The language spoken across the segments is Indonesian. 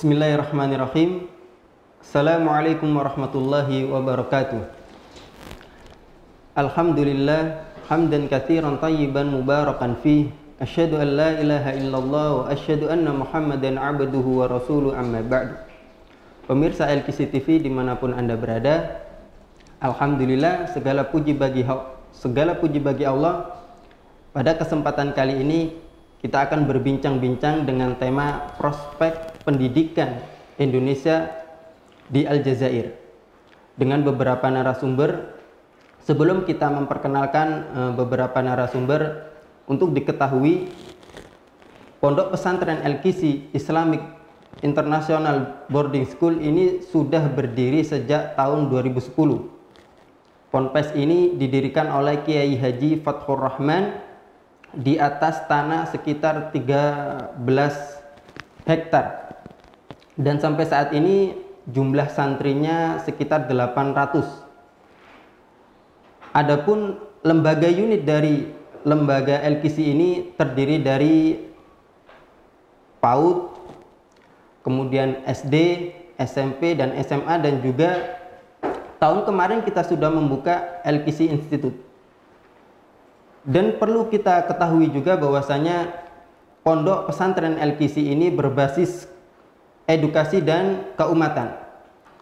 Bismillahirrahmanirrahim. Assalamualaikum warahmatullahi wabarakatuh. Alhamdulillah hamdan katsiran tayyiban mubarakan fih. Asyhadu an la ilaha illallah wa asyhadu anna Muhammadan abduhu wa rasuluhu amma ba'du. Pemirsa LKC TV dimanapun Anda berada, alhamdulillah segala puji bagi Allah. Pada kesempatan kali ini kita akan berbincang-bincang dengan tema prospek pendidikan Indonesia di Aljazair dengan beberapa narasumber. Sebelum kita memperkenalkan beberapa narasumber, untuk diketahui Pondok Pesantren LKC Islamic International Boarding School ini sudah berdiri sejak tahun 2010. Ponpes ini didirikan oleh Kiai Haji Fathur Rahman di atas tanah sekitar 13 hektar. Dan sampai saat ini jumlah santrinya sekitar 800. Adapun lembaga unit dari lembaga LKC ini terdiri dari PAUD, kemudian SD, SMP, dan SMA, dan juga tahun kemarin kita sudah membuka LKC Institute. Dan perlu kita ketahui juga bahwasanya Pondok Pesantren LKC ini berbasis edukasi dan keumatan.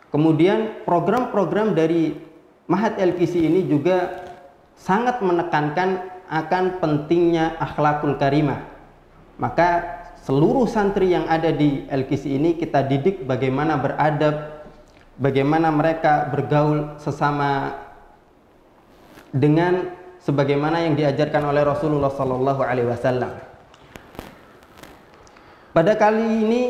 Kemudian program-program dari Mahat LKC ini juga sangat menekankan akan pentingnya akhlakul karimah. Maka seluruh santri yang ada di LKC ini kita didik bagaimana beradab, bagaimana mereka bergaul sesama dengan sebagaimana yang diajarkan oleh Rasulullah SAW. Pada kali ini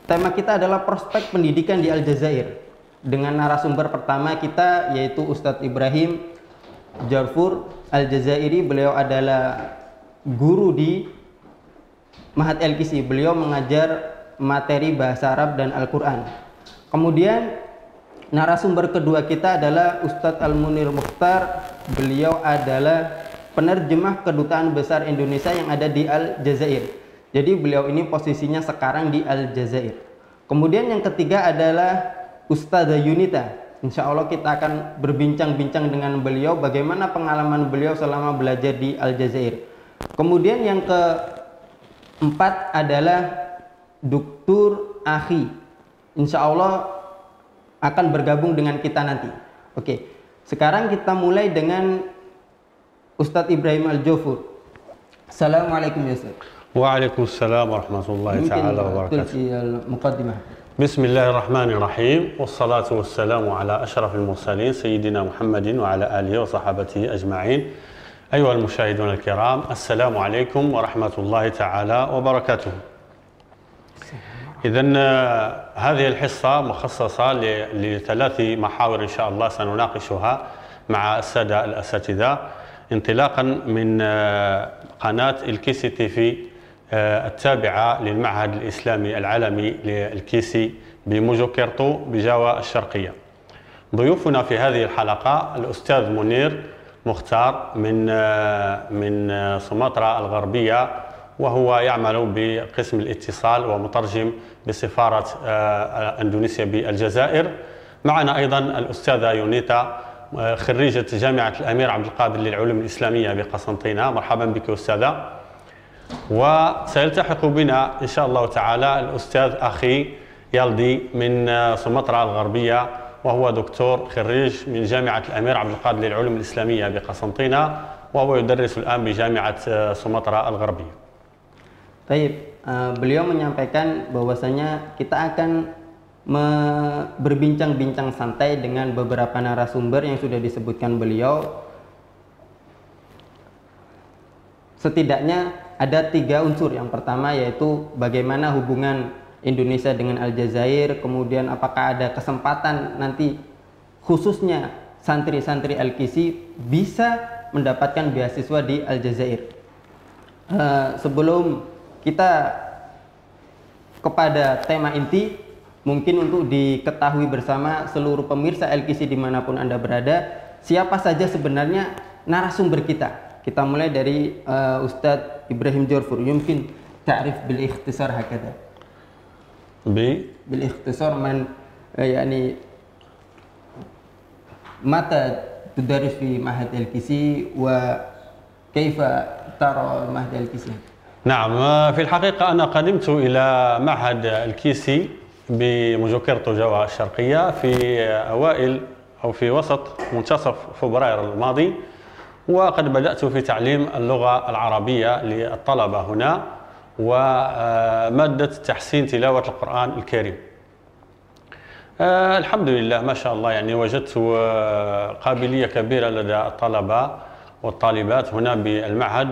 tema kita adalah prospek pendidikan di Aljazair. Dengan narasumber pertama kita yaitu Ustadz Ibrahim Jarfur Aljazairi. Beliau adalah guru di Mahat LKC. Beliau mengajar materi bahasa Arab dan Al-Quran. Kemudian narasumber kedua kita adalah Ustadz Al-Munir Mukhtar. Beliau adalah penerjemah Kedutaan Besar Indonesia yang ada di Aljazair. Jadi beliau ini posisinya sekarang di Aljazair. Kemudian yang ketiga adalah Ustadzah Yunita. Insya Allah kita akan berbincang-bincang dengan beliau bagaimana pengalaman beliau selama belajar di Aljazair. Kemudian yang keempat adalah Dr. Akhi. Insya Allah akan bergabung dengan kita nanti. Oke, sekarang kita mulai dengan Ustadz Ibrahim Al-Jofur. Assalamualaikum ya Ustaz. Waalaikumsalam warahmatullahi ta'ala wabarakatuh. Bismillahirrahmanirrahim. Wassalatu wassalamu ala ashrafil mursalin Sayyidina Muhammadin wa ala alihi wa sahabatihi ajma'in. Ayuha al-mushahidun al-kiram, assalamu alaikum warahmatullahi ta'ala wabarakatuh. إذن هذه الحصة مخصصة لثلاث محاور إن شاء الله سنناقشها مع السادة الأساتذة انطلاقا من قناة الكيسي تي في التابعة للمعهد الإسلامي العالمي للكيسي بموجوكيرتو بجاوا الشرقية. ضيوفنا في هذه الحلقة الأستاذ منير مختار من سومطرة الغربية، وهو يعمل بقسم الاتصال ومترجم بسفارة إندونيسيا بالجزائر. معنا أيضا الأستاذة يونيتا خريجة جامعة الأمير عبد القادر للعلوم الإسلامية بقسنطينة. مرحبا بك أستاذة. وسيلتحق بنا إن شاء الله تعالى الأستاذ أخي يالدي من سومطرة الغربية، وهو دكتور خريج من جامعة الأمير عبد القادر للعلوم الإسلامية بقسنطينة، وهو يدرس الآن بجامعة سومطرة الغربية. Baik, beliau menyampaikan bahwasanya kita akan berbincang-bincang santai dengan beberapa narasumber yang sudah disebutkan beliau. Setidaknya ada 3 unsur. Yang pertama yaitu bagaimana hubungan Indonesia dengan Aljazair, kemudian apakah ada kesempatan nanti khususnya santri-santri LKC bisa mendapatkan beasiswa di Aljazair. Sebelum kita kepada tema inti, mungkin untuk diketahui bersama seluruh pemirsa LKC dimanapun Anda berada, siapa saja sebenarnya narasumber kita. Kita mulai dari Ustadz Ibrahim Jarfur. Mungkin ta'rif bil ikhtisar hakada. بالاختصار يعني متى تدرس في معهد الكيسي وكيف ترى معهد الكيسي؟ نعم، في الحقيقة أنا قدمت إلى معهد الكيسي بمجوكر طوجاوة الشرقية في أوائل أو في وسط منتصف فبراير الماضي، وقد بدأت في تعليم اللغة العربية للطلبة هنا ومادة تحسين تلاوة القرآن الكريم. الحمد لله ما شاء الله، يعني وجدت قابلية كبيرة لدى الطلبة والطالبات هنا بالمعهد،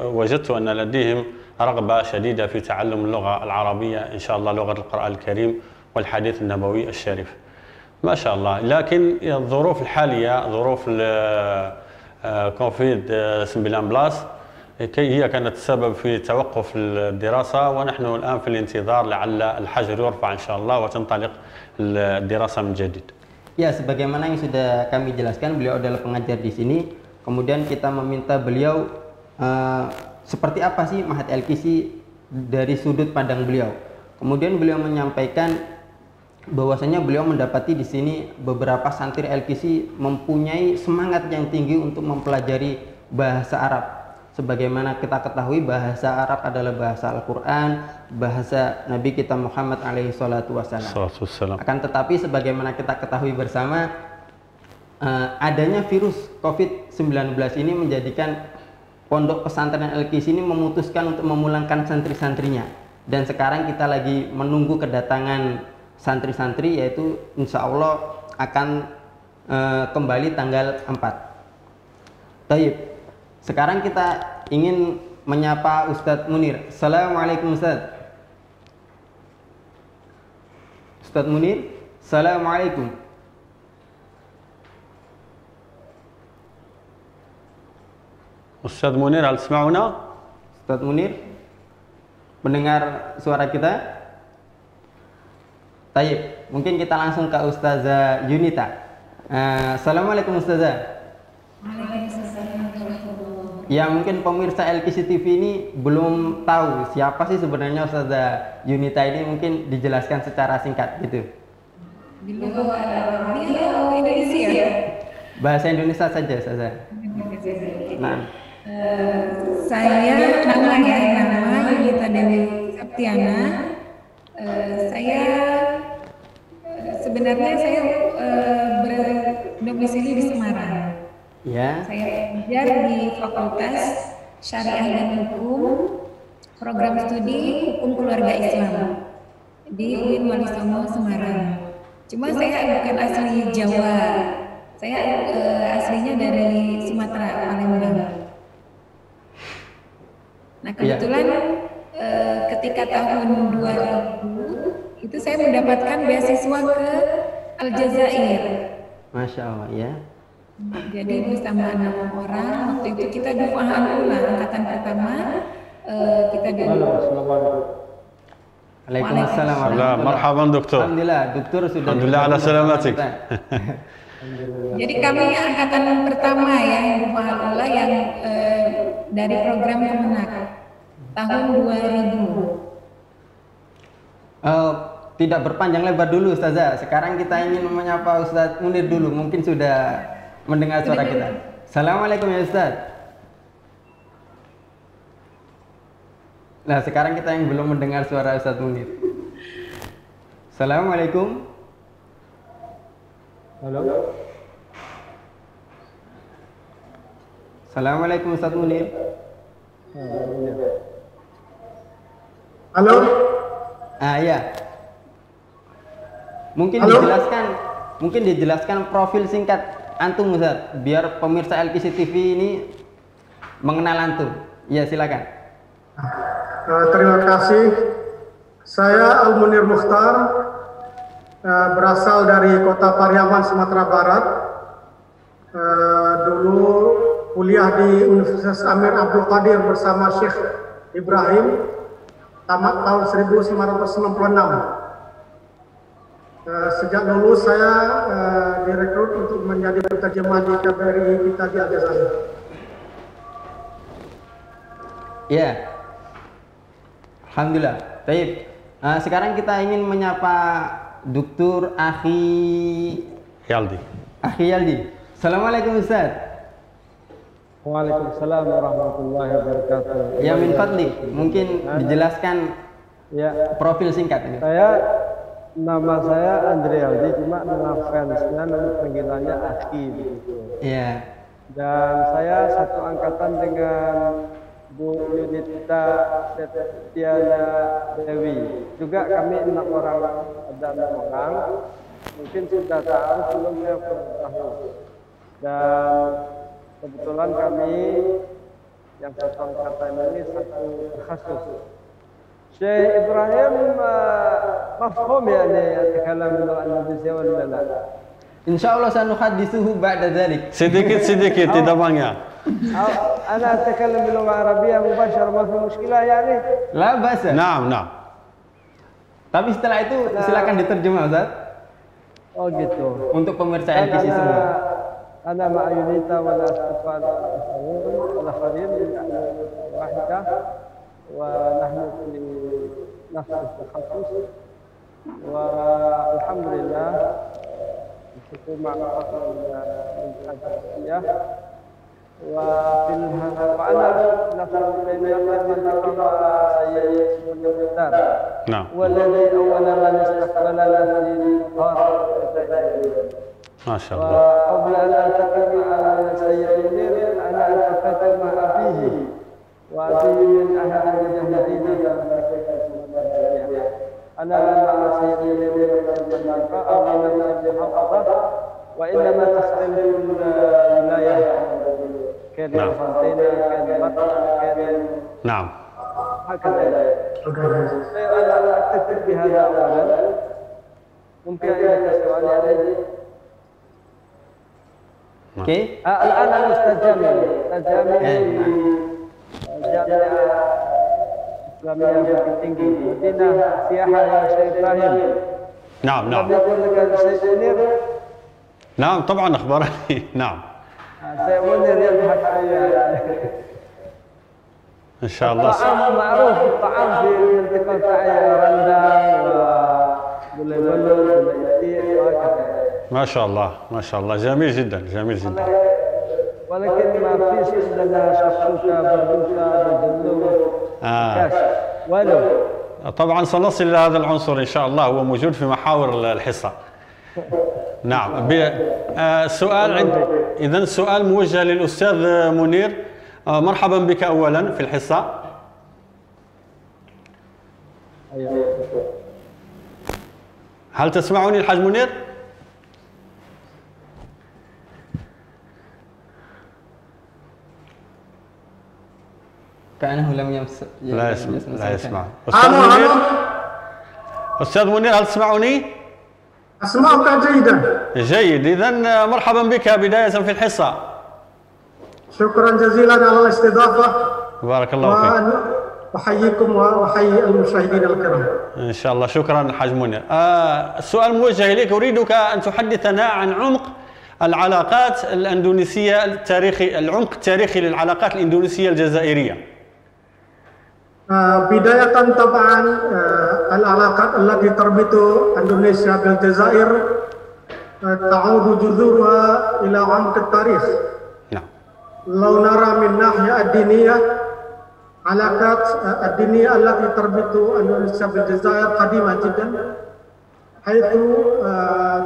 ووجدت أن لديهم رغبة شديدة في تعلم اللغة العربية إن شاء الله، لغة القرآن الكريم والحديث النبوي الشريف ما شاء الله. لكن الظروف الحالية ظروف كوفيد 19 هي كانت السبب في توقف الدراسة، ونحن الآن في الانتظار لعل الحجر يرفع إن شاء الله وتنطلق الدراسة من جديد. Ya, sebagaimana yang sudah kami jelaskan, beliau adalah pengajar di sini. Kemudian kita meminta beliau seperti apa sih Ma'had Al-Kisi dari sudut pandang beliau. Kemudian beliau menyampaikan bahwasanya beliau mendapati di sini beberapa santri Al-Kisi mempunyai semangat yang tinggi untuk mempelajari bahasa Arab. Sebagaimana kita ketahui, bahasa Arab adalah bahasa Al-Quran, bahasa Nabi kita Muhammad alaihi salatu wassalam. Akan tetapi sebagaimana kita ketahui bersama, adanya virus COVID-19 ini menjadikan pondok pesantren Al-Kisi ini memutuskan untuk memulangkan santri-santrinya. Dan sekarang kita lagi menunggu kedatangan santri-santri, yaitu insya Allah akan kembali tanggal 4. Taib. Sekarang kita ingin menyapa Ustadz Munir. Assalamualaikum Ustadz. Ustadz Munir, Assalamualaikum. Ustadz Munir, hal تسمعنا؟ Ustadz Munir, mendengar suara kita? Taib, mungkin kita langsung ke Ustazah Yunita. Assalamualaikum Ustazah. Ya, mungkin pemirsa Al-Kisi TV ini belum tahu siapa sih sebenarnya Ustazah Yunita ini, mungkin dijelaskan secara singkat gitu. Bahasa Indonesia saja Ustazah. Nah, saya nama Yunita Dewi Septiana. Saya sebenarnya berdomisili di Semarang. Ya. Saya belajar di Fakultas Syariah dan Hukum, program studi Hukum Keluarga Islam di UIN Walisono Semarang. Cuma saya bukan asli Jawa, saya aslinya dari Sumatera, Palembang. Nah kebetulan ketika tahun 2000 itu saya mendapatkan beasiswa ke Aljazair. Masya Allah ya. Jadi bersama 6 orang, waktu itu kita duf'ah al-ula, angkatan pertama, kita di Waalaikumsalam warahmatullahi. Marhaban doktor. Alhamdulillah, dokter sudah. Alhamdulillah ala salamatik. Jadi kami angkatan pertama ya, duf'ah al-ula yang dari program Kemenak tahun 2000. Tidak berpanjang lebar dulu Ustazah. Sekarang kita ingin menyapa Ustadz Munir dulu, mungkin sudah mendengar suara kita. Assalamualaikum ya Ustaz. Nah sekarang kita yang belum mendengar suara Ustadz Munir. Assalamualaikum. Halo. Assalamualaikum Ustadz Munir. Halo. Ya. Mungkin dijelaskan profil singkat antum Ustaz, biar pemirsa Al-Kisi TV ini mengenal antum. Ya silakan. Terima kasih. Saya Al-Munir Mukhtar, berasal dari Kota Pariaman, Sumatera Barat. Dulu kuliah di Universitas Amir Abdul Qadir bersama Syekh Ibrahim, tamat tahun 1996. Sejak dulu saya direkrut untuk menjadi penerjemah di KBRI kita di Aljazair. Ya, alhamdulillah. Baik. Sekarang kita ingin menyapa Dr. Yaldi. Akhi Yaldi. Assalamualaikum Ustaz. Waalaikumsalam warahmatullahi wabarakatuh. Ya min fadli, mungkin dijelaskan profil singkat ini. Nama saya Andre Yaldi, cuma nama fansnya panggilannya Akhi begitu. Iya. Dan saya satu angkatan dengan Bu Yudita Septiana Dewi. Juga kami 6 orang, ada 6 orang. Mungkin sudah tahu, sebelumnya tahu. Dan kebetulan kami yang satu angkatan ini satu khusus. Syekh Ibrahim mafhum yani yatakalam Indonesia wala la? Insyaallah sanuhaddithuhu ba'da dzalik. Sedikit tidak banyak. Ana atakalam bil Arabiyyah mubashshar, ma fi mushkilah yani? La basa. Naam. Tapi setelah itu silakan diterjemah Ustaz. Oh gitu. Untuk pemirsa LPC semua. Ana ma'ayunita wa la asfal wal akharin wahidah wa nahnu fi nafs al-takhasus wa alhamdulillah itu ma'rifatan min al-ajriyah wa fil wa ana nafsu bainal mantiqa sayyid Naam. والذي أولا من استقبلنا في قارة الجزائر. ما شاء الله. وقبل أن ألتقي مع سيد منير أنا التقيت مع أبيه وأبيه من أهل المجاهدين أنا مع سيد منير أو من المحافظة وإنما تختلف الولاية كان فلسطين كان بطل كان نعم. هكذا. أنا أكتفي بهذا أولا. ممكن أن سؤال عليه؟ Oke. الآن أنا أستاذ جامعي في جامعة إسلامية في tinggi مدينة سياحة يا شيخ إبراهيم. نعم. لم يقل لك الشيخ منير؟ نعم طبعا أخبرني. نعم. الشيخ منير يضحك علي. إن شاء الله. الطعام معروف، الطعام في المنطقة تاعي رندان وبلبل وبليتيع وهكذا. ما شاء الله جميل جدا. ولكن ما فيش عندنا شقوقة بردوشة بالدلو كاش ولو. طبعا سنصل إلى هذا العنصر إن شاء الله، هو موجود في محاور الحصة. نعم. إذن سؤال موجه للأستاذ منير. مرحبا بك أولا في الحصة. هل تسمعني الحاج منير؟ كأنه لم لا يسمع. أستاذ منير هل تسمعني؟ أسمعك جيدا. جيد. إذن مرحبا بك بداية في الحصة. شكرا جزيلا على الاستضافة. بارك الله فيك. أحييكم وأحيي المشاهدين الكرام. إن شاء الله. شكرا حاج منير. السؤال موجه إليك، أريدك أن تحدثنا عن عمق العلاقات الأندونيسية العمق التاريخي للعلاقات الإندونيسية الجزائرية. بداية طبعا العلاقات التي تربط إندونيسيا بالجزائر تعود جذورها إلى عمق التاريخ. نعم. لو نرى من الناحية الدينية، علاقات الدينية التي تربط إندونيسيا بالجزائر قديمة جدا، حيث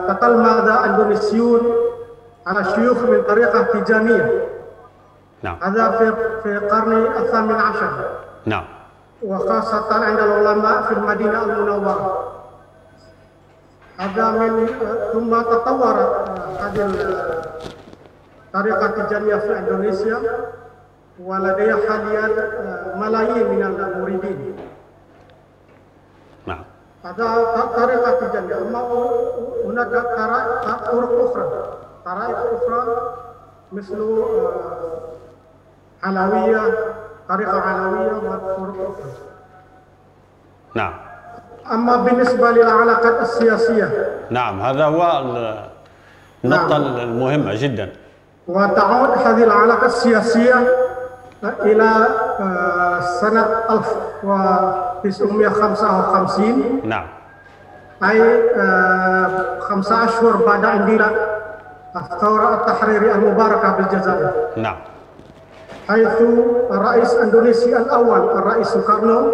تتلمذ الإندونيسيون على شيوخ من طريقة تيجانية. نعم. هذا في القرن الثامن عشر. نعم. وخاصة عند العلماء في المدينة المنورة. هذا ثم تطورت هذه الطريقة التيجانية في إندونيسيا، ولديها حاليا ملايين من المريدين. نعم. هذا طريقة تيجانية. أما هناك طرق أخرى مثل علوية، طريقة علوية وطرق أخرى. نعم. أما بالنسبة للعلاقات السياسية، نعم هذا هو النقطة المهمة جدا. وتعود هذه العلاقة السياسية إلى سنة 1900 1955 نعم أي 5 أشهر بعد اندلاع الثورة التحريرية المباركة بالجزائر. نعم. حيث رئيس إندونيسيا الأول الرئيس سوكارنو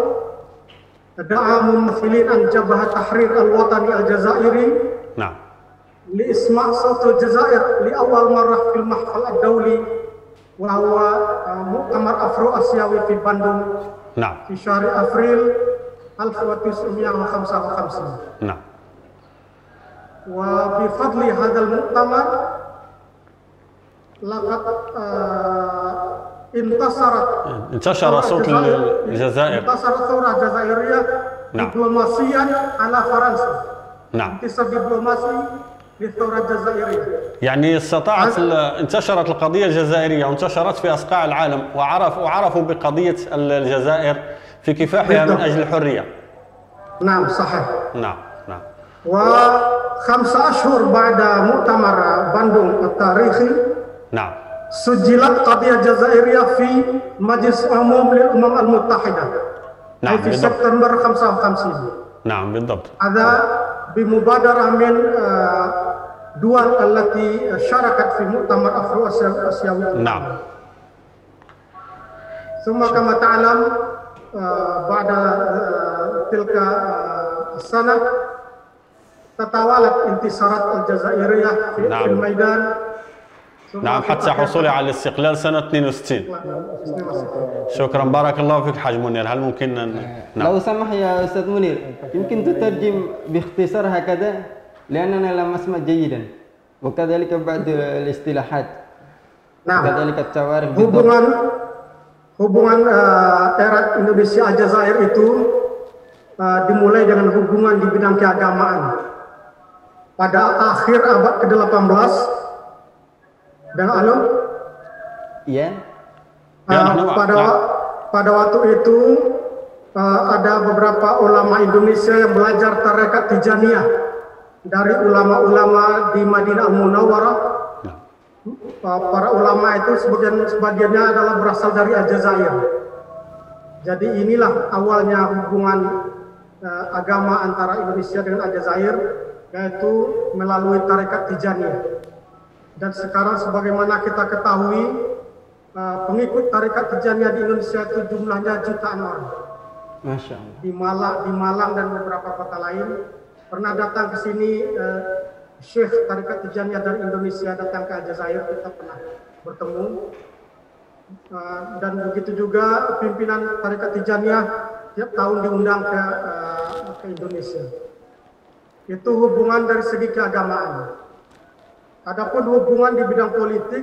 دعا ممثلين عن جبهة التحرير الوطني الجزائري نعم لإسماع صوت الجزائر لأول مرة في المحفل الدولي وهو مؤتمر أفرو آسيوي في باندung نعم في شهر أبريل 1955. نعم. وبفضل هذا المؤتمر لقد انتشر صوت الجزائر. انتصرت الثورة الجزائرية دبلوماسيا على فرنسا. نعم. انتصار دبلوماسي للثورة الجزائرية. يعني استطاعت انتشرت القضية الجزائرية وانتشرت في أصقاع العالم وعرفوا بقضية الجزائر في كفاحها من أجل الحرية. نعم صحيح. نعم نعم. و5 أشهر بعد مؤتمر باندung التاريخي نعم سجلت قضية جزائرية في مجلس الأمم للأمم المتحدة. نعم في سبتمبر 55. نعم بالضبط. هذا بمبادرة من دول التي شاركت في مؤتمر أفرو آسيوي. نعم. ثم كما تعلم بعد تلك السنة تتوالد انتصارات الجزائرية في الميدان. نعم حتى حصولها على الاستقلال سنة 62. شكرا بارك الله فيك حاج منير. هل ممكن لو سمح يا أستاذ منير يمكن تترجم باختصار هكذا لأننا لم نسمع جيدا وكذلك بعض الاصطلاحات. نعم. كذلك التواريخ. Hubungan era Indonesia Aljazair itu dimulai dengan hubungan di bidang keagamaan. Pada akhir abad ke-18 dan iya. Pada waktu itu ada beberapa ulama Indonesia yang belajar tarekat Tijaniyah dari ulama-ulama di Madinah Al-Munawwarah. Para ulama itu sebagiannya adalah berasal dari Aljazair. Jadi inilah awalnya hubungan agama antara Indonesia dengan Aljazair, yaitu melalui tarekat Tijaniyah. Dan sekarang sebagaimana kita ketahui, pengikut tarekat Tijaniyah di Indonesia itu jumlahnya jutaan orang. Masya Allah. Di Malang dan beberapa kota lain. Pernah datang ke sini Syekh tarekat Tijaniyah dari Indonesia datang ke Aljazair, kita pernah bertemu. Dan begitu juga pimpinan tarekat Tijaniyah tiap tahun diundang ke Indonesia. Itu hubungan dari segi keagamaan. Adapun hubungan di bidang politik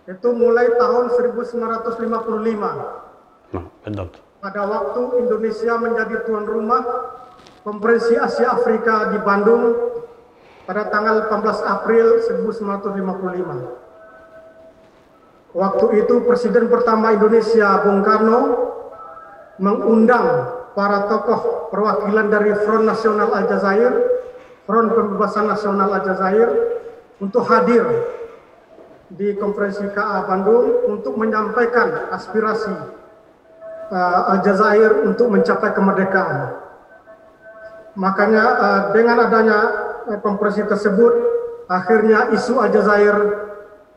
itu mulai tahun 1955. Pada waktu Indonesia menjadi tuan rumah Konferensi Asia Afrika di Bandung pada tanggal 18 April 1955. Waktu itu Presiden pertama Indonesia Bung Karno mengundang para tokoh perwakilan dari Front Nasional Aljazair, Front Pembebasan Nasional Aljazair untuk hadir di Konferensi KA Bandung untuk menyampaikan aspirasi Aljazair untuk mencapai kemerdekaan. Makanya dengan adanya konferensi tersebut, akhirnya isu Aljazair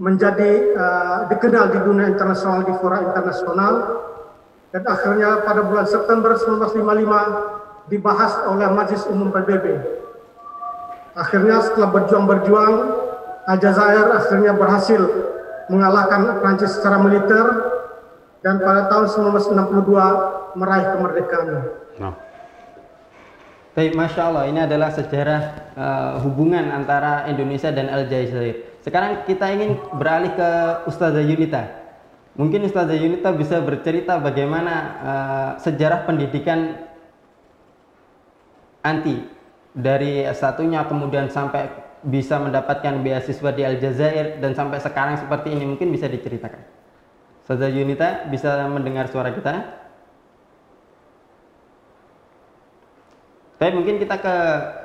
menjadi dikenal di dunia internasional, di fora internasional, dan akhirnya pada bulan September 1955 dibahas oleh Majelis Umum PBB. Akhirnya setelah berjuang-berjuang, Aljazair akhirnya berhasil mengalahkan Prancis secara militer dan pada tahun 1962 meraih kemerdekaan. Baik, Masya Allah, ini adalah sejarah hubungan antara Indonesia dan Aljazair. Sekarang kita ingin beralih ke Ustazah Yunita. Mungkin Ustazah Yunita bisa bercerita bagaimana sejarah pendidikan anti dari S1-nya kemudian sampai bisa mendapatkan beasiswa di Aljazair dan sampai sekarang seperti ini, mungkin bisa diceritakan. Ustazah Yunita bisa mendengar suara kita? Baik, mungkin kita ke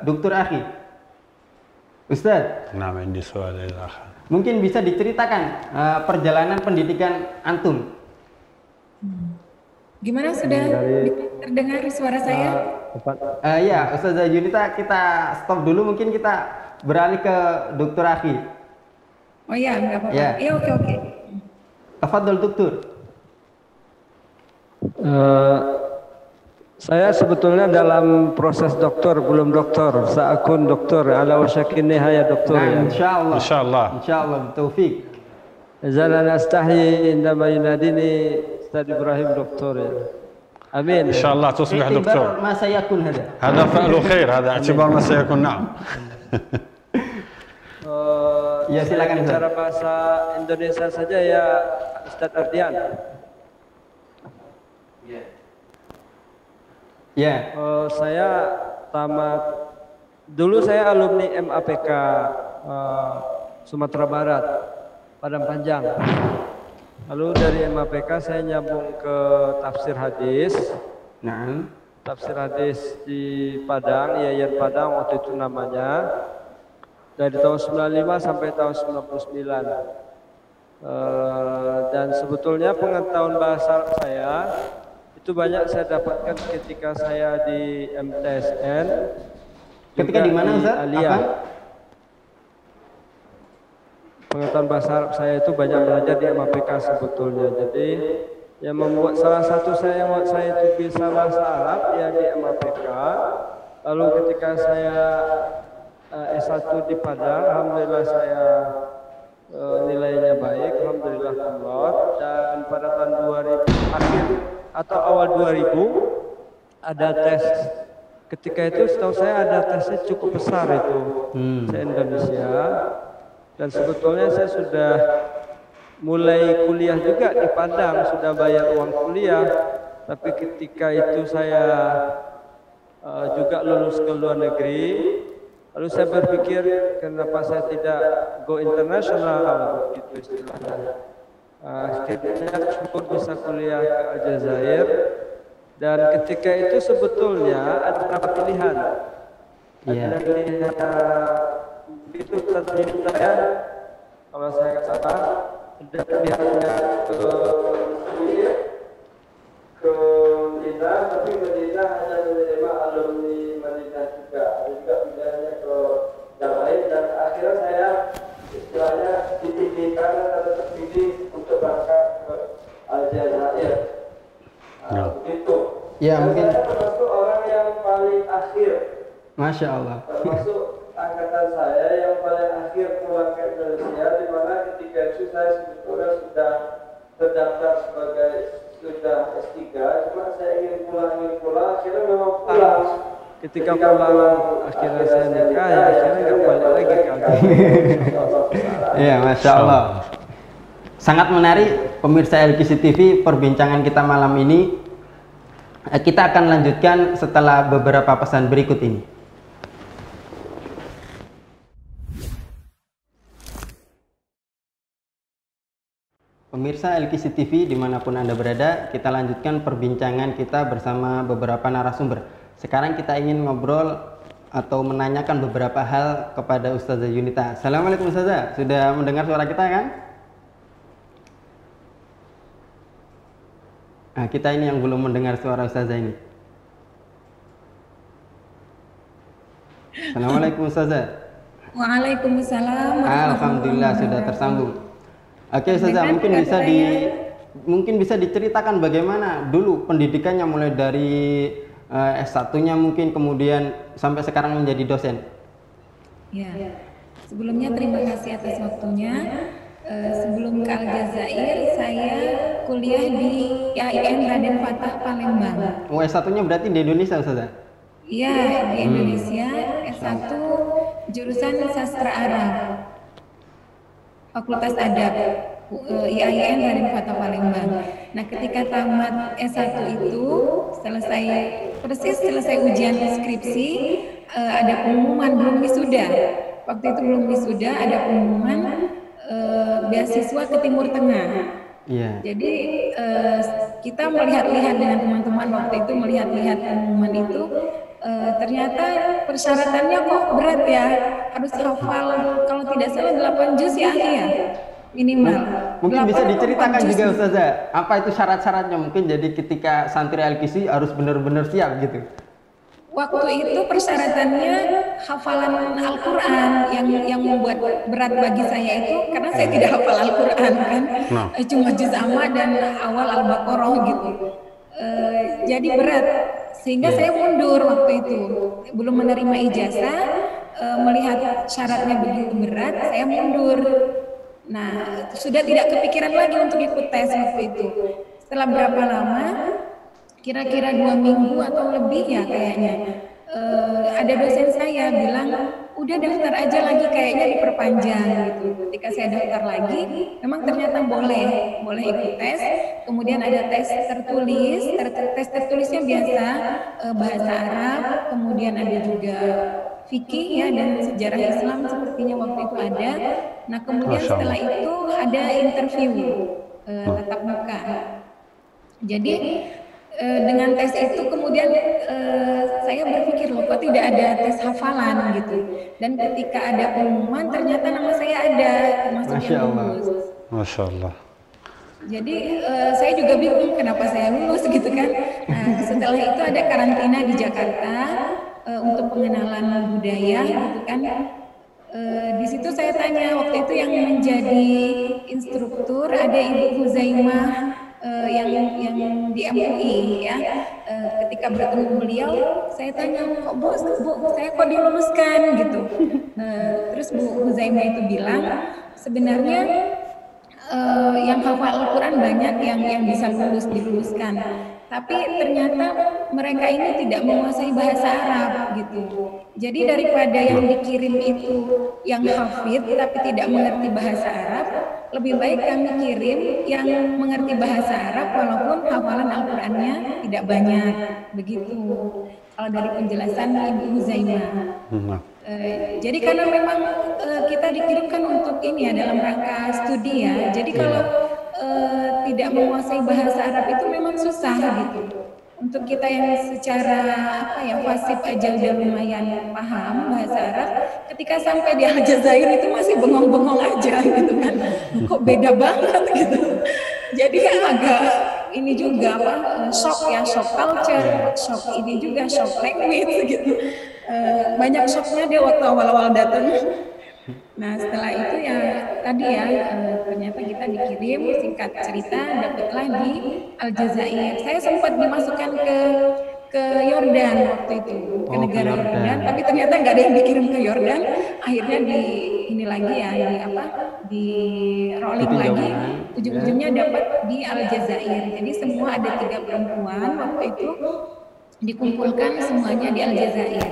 Dr. Akhi. Ustaz. Nah, ini soal mungkin bisa diceritakan perjalanan pendidikan antum. Gimana sudah terdengar suara saya? Ya, Ustazah Yunita, kita stop dulu, mungkin kita beralih ke Dr. Akhi. Oh iya, nggak apa-apa. Ya. Iya, oke. Tafadhol Dokter. Saya sebetulnya dalam proses doktor, belum doktor. Sa'akun doktor, ala wasyakin nihaya doktor. Nah, insyaallah. Insyaallah, bertaufik. Zalana astahi indama yunadini Ustaz Ibrahim doktor ya. Amin. إن شاء الله تصبح دكتور. ما سيكون هذا؟ هذا فعل خير، هذا اعتبار ما سيكون. نعم. Ya, silakan Ustaz. Bicara bahasa Indonesia saja ya Ustaz Ardian. Ya. Saya tamat dulu, saya alumni MAPK Sumatera Barat, Padang Panjang. Lalu dari MAPK saya nyambung ke tafsir hadis. Nah, Tafsir hadis di Padang, Yayan Padang waktu itu namanya. Dari tahun 95 sampai tahun 99. Dan sebetulnya pengetahuan bahasa Arab saya itu banyak saya dapatkan ketika saya di MTSN. Ketika di mana Ustaz? Aliyah. Pengetahuan bahasa Arab saya itu banyak belajar di MAPK sebetulnya. Jadi yang membuat salah satu saya yang membuat saya itu bisa bahasa Arab ya di MAPK. Lalu ketika saya S1 di Padang, alhamdulillah saya nilainya baik, alhamdulillah keluar. Dan pada tahun 2000 akhir atau awal 2000 ada tes. Ketika itu setahu saya ada tesnya cukup besar itu se-Indonesia. Dan sebetulnya saya sudah mulai kuliah juga di Padang, sudah bayar uang kuliah. Tapi ketika itu saya juga lulus ke luar negeri. Lalu saya berpikir kenapa saya tidak go internasional begitu istilahnya. Akhirnya syukur bisa kuliah ke Aljazair. Dan ketika itu sebetulnya ada beberapa pilihan. Ada pilihan itu ternyata ya, kalau saya katakan ada pilihannya ke Madinah, tapi Madinah hanya menerima alumni Madinah juga. Ada juga pilihannya ke yang lain, dan akhirnya saya istilahnya dipilihkan atau terpilih untuk berangkat ke Aljazair. Begitu. Ya, mungkin saya termasuk orang yang paling akhir. Masya Allah. Termasuk angkatan saya yang paling akhir pulang ke Indonesia, di mana ketika itu saya sebetulnya sudah terdaftar sebagai sudah S3, cuma saya ingin pulang, akhirnya memang pulang. Ketika pulang akhirnya saya nikah, ya akhirnya nggak balik lagi ke Aljazair. Iya, Masya Allah. Sangat menarik pemirsa LQC TV perbincangan kita malam ini. Kita akan lanjutkan setelah beberapa pesan berikut ini. Pemirsa LQC TV dimanapun Anda berada, kita lanjutkan perbincangan kita bersama beberapa narasumber. Sekarang kita ingin ngobrol atau menanyakan beberapa hal kepada Ustazah Yunita. Assalamualaikum Ustazah, sudah mendengar suara kita kan? Nah, kita ini yang belum mendengar suara Ustazah ini. Assalamualaikum Ustazah. Waalaikumsalam. Alhamdulillah sudah tersambung. Oke Ustazah, mungkin bisa diceritakan bagaimana dulu pendidikannya mulai dari S1-nya mungkin kemudian sampai sekarang menjadi dosen. Ya. Sebelumnya terima kasih atas waktunya. Sebelum ke Aljazair, saya kuliah di IAIN Raden Fatah Palembang. Oh, S1-nya berarti di Indonesia, Ustazah? Iya, di Indonesia. S1 jurusan Sastra Arab, Fakultas Adab, IAIN Raden Fatah Palembang. Nah, ketika tamat S1 itu, selesai ujian skripsi, ada pengumuman belum wisuda. Waktu itu belum wisuda, ada pengumuman beasiswa ke Timur Tengah. Yeah. Jadi kita melihat-lihat dengan teman-teman waktu itu, melihat-lihat pengumuman itu, ternyata persyaratannya kok berat ya, harus hafal kalau tidak salah 8 juz ya. Minimal. Mungkin bisa diceritakan juga Ustazah, apa itu syarat-syaratnya? Mungkin jadi ketika santri Al-Kisi harus benar-benar siap gitu. Waktu itu persyaratannya hafalan Al-Quran yang membuat berat bagi saya itu karena saya tidak hafal Al-Quran kan, cuma juz amma dan awal Al-Baqarah gitu. Jadi berat sehingga saya mundur waktu itu, belum menerima ijazah, melihat syaratnya begitu berat, saya mundur. Nah, sudah tidak kepikiran lagi untuk ikut tes waktu itu. Setelah berapa lama, kira-kira 2 minggu atau lebih ya kayaknya, ada dosen saya bilang, udah daftar aja lagi, kayaknya diperpanjang gitu. Ketika saya daftar lagi, memang ternyata boleh ikut tes. Kemudian ada tes tertulis, tes tertulisnya biasa bahasa Arab, kemudian ada juga fikih ya dan sejarah Islam sepertinya waktu itu ada. Nah kemudian setelah itu ada interview tatap muka. Jadi dengan tes itu kemudian saya berpikir loh kok tidak ada tes hafalan gitu. Dan ketika ada pengumuman ternyata nama saya ada termasuk yang lulus. Masya Allah. Jadi saya juga bingung kenapa saya lulus gitu kan. Nah, setelah itu ada karantina di Jakarta untuk pengenalan budaya gitu kan. Di situ saya tanya waktu itu yang menjadi instruktur ada Ibu Huzaimah yang di MUI ya. Ketika bertemu beliau saya tanya kok Bu saya kok diluluskan gitu. Terus Bu Huzaimah itu bilang sebenarnya yang hafal Al-Quran banyak yang bisa diluluskan. Tapi ternyata mereka ini tidak menguasai bahasa Arab gitu. Jadi daripada yang dikirim itu yang hafid tapi tidak mengerti bahasa Arab, lebih baik kami kirim yang mengerti bahasa Arab walaupun hafalan Al-Qurannya tidak banyak. Begitu. Kalau dari penjelasan Ibu Huzaimah. Jadi karena memang kita dikirimkan untuk ini ya dalam rangka studi ya. Jadi kalau tidak menguasai bahasa Arab itu memang susah gitu. Untuk kita yang secara fasih aja udah lumayan paham bahasa Arab, ketika sampai di Aljazair itu masih bengong-bengong aja gitu kan. Kok beda banget gitu. Jadi agak ini juga shock culture, shock ini juga shock language gitu. Banyak shocknya dia waktu awal-awal datang. Nah setelah itu ya tadi ya ternyata kita dikirim, singkat cerita dapatlah di Aljazair. Saya sempat dimasukkan ke Yordan waktu itu, ke negara Yordan, tapi ternyata nggak ada yang dikirim ke Yordan. Akhirnya di rolling lagi, ujung-ujungnya dapat di Aljazair. Jadi semua ada 3 perempuan waktu itu dikumpulkan semuanya di Aljazair.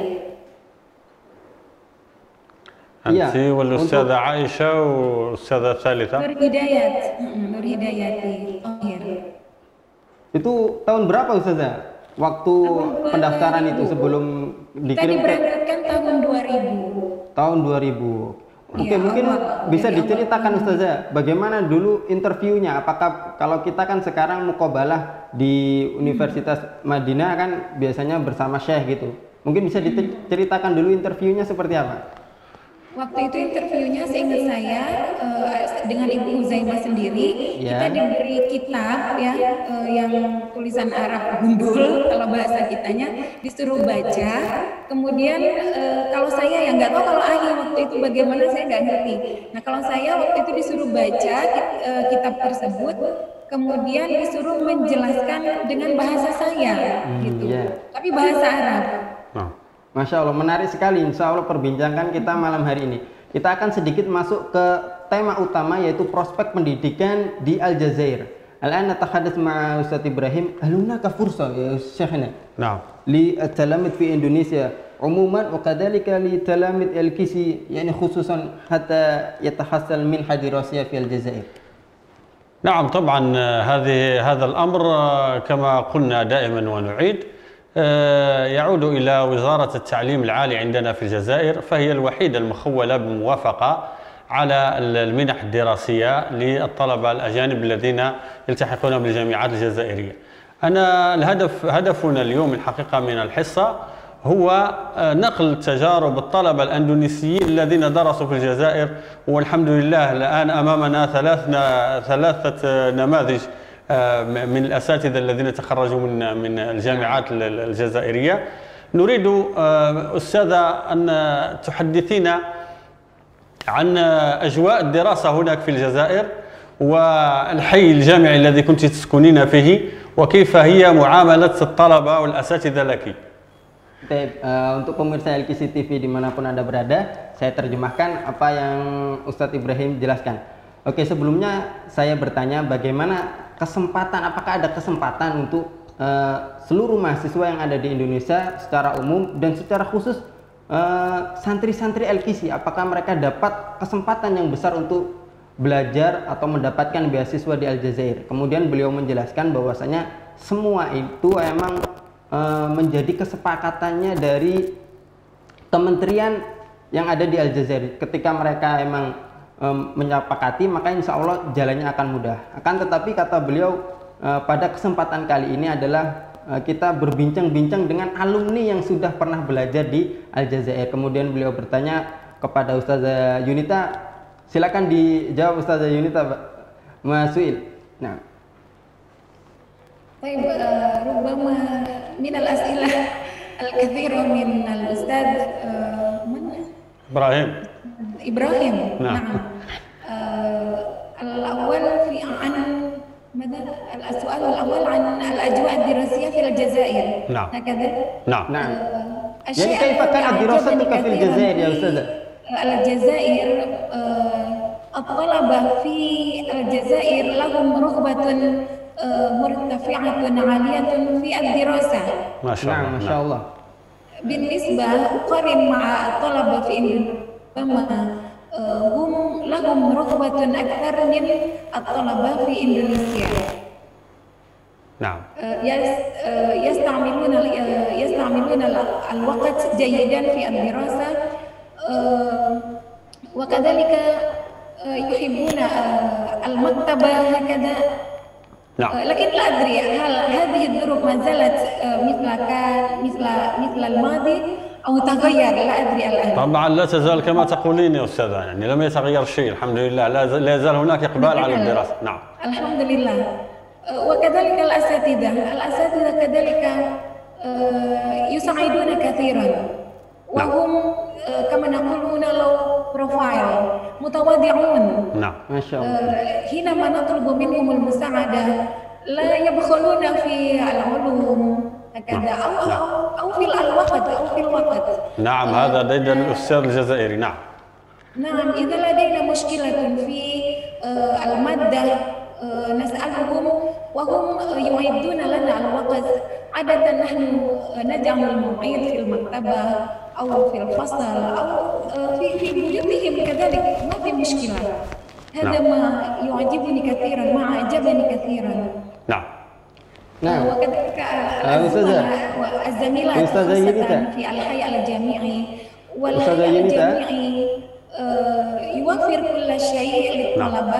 أنت والأستاذة عائشة والأستاذة الثالثة Nur Hidayati. Itu tahun berapa Ustazah? Waktu pendaftaran itu sebelum dikirim? Tadi berangkatkan tahun 2000. Tahun 2000. Oke, mungkin bisa diceritakan Ustazah, bagaimana dulu interviewnya? Apakah kalau kita kan sekarang muqabalah di Universitas Madinah kan biasanya bersama Syekh gitu. Mungkin bisa diceritakan dulu interviewnya seperti apa? Waktu itu interviewnya seingat saya dengan Ibu Huzaimah sendiri, kita diberi kitab ya yang tulisan Arab gundul kalau bahasa kitanya, disuruh baca. Kemudian kalau saya yang nggak tahu kalau Ahi waktu itu bagaimana saya nggak ngerti. Nah kalau saya waktu itu disuruh baca kitab tersebut, kemudian disuruh menjelaskan dengan bahasa saya gitu, tapi bahasa Arab. Masya Allah, menarik sekali. Insya Allah perbincangan kita malam hari ini. Kita akan sedikit masuk ke tema utama yaitu prospek pendidikan di Aljazair. Al-an natahadats ma'a Ustaz Ibrahim. Hal hunaka fursa ya Syekhna? Na'am. Li at-talamid fi Indonesia umuman wa kadhalika li talamid al-Kisi yani khususan hatta yatahassal minha dirasiyah fi Aljazair. نعم طبعا هذا الأمر كما قلنا دائما ونعيد يعود إلى وزارة التعليم العالي عندنا في الجزائر، فهي الوحيدة المخولة بالموافقة على المنح الدراسية للطلبة الأجانب الذين يلتحقون بالجامعات الجزائرية. هدفنا اليوم الحقيقة من الحصة هو نقل تجارب الطلبة الأندونيسيين الذين درسوا في الجزائر، والحمد لله الآن أمامنا ثلاثة نماذج من الأساتذة الذين تخرجوا من الجامعات الجزائرية. نريد أستاذة أن تحدثينا عن أجواء الدراسة هناك في الجزائر والحي الجامعي الذي كنت تسكنين فيه، وكيف هي معاملة الطلبة والأساتذة لك. Untuk pemirsa LKC TV dimanapun Anda berada, saya terjemahkan apa yang Ustadz Ibrahim jelaskan. Oke, sebelumnya saya bertanya bagaimana apakah ada kesempatan untuk seluruh mahasiswa yang ada di Indonesia secara umum dan secara khusus santri-santri LKC, apakah mereka dapat kesempatan yang besar untuk belajar atau mendapatkan beasiswa di Aljazair. Kemudian beliau menjelaskan bahwasanya semua itu emang menjadi kesepakatannya dari kementerian yang ada di Aljazair. Ketika mereka emang menyepakati, maka insya Allah jalannya akan mudah. Akan tetapi kata beliau pada kesempatan kali ini adalah kita berbincang-bincang dengan alumni yang sudah pernah belajar di Aljazair. Kemudian beliau bertanya kepada Ustazah Yunita, silakan dijawab Ustazah Yunita, Mas Suil. Nah, طيب ربما من الأسئلة الكثيرة من الأستاذ إبراهيم. نعم. الأول عن ماذا؟ السؤال الأول عن الأجواء الدراسية في الجزائر. نعم. هكذا؟ نعم. يعني كيف كانت دراستك في الجزائر يا أستاذة؟ الجزائر الطلبة في الجزائر لهم رغبة مرتفعة عالية في الدراسة. ما شاء الله. ما شاء الله. بالنسبة أقارن مع الطلبة في إندونيسيا، هم لهم رغبة أكثر من الطلبة في إندونيسيا. نعم. يستعملون الوقت جيدا في الدراسة، وكذلك يحبون المكتبة هكذا. نعم. لكن لا أدري هل هذه الظروف ما زالت مثل الماضي أو تغير، لا أدري الآن. طبعا لا تزال كما تقولين يا أستاذة، يعني لم يتغير شيء الحمد لله، لا يزال هناك إقبال على الدراسة. نعم. الحمد لله. وكذلك الأساتذة كذلك يساعدون كثيرا، وهم كما نقول هنا لو بروفايل متواضعون. نعم. ما شاء الله. حينما نطلب منهم المساعدة لا يبخلون في العلوم هكذا أو في الوقت. نعم، هذا ديدا الأستاذ الجزائري. نعم. نعم، إذا لدينا مشكلة في المادة نسألهم وهم يعيدون لنا الوقت. عادة نحن ندعم المعيد في المكتبة أو في الفصل أو في بيوتهم كذلك، ما في مشكلة. هذا ما يعجبني كثيرا، ما أعجبني كثيرا. نعم. وكذلك الزميلات خاصة في الحي الجامعي والحي الجامعي يوفر كل شيء للطلبة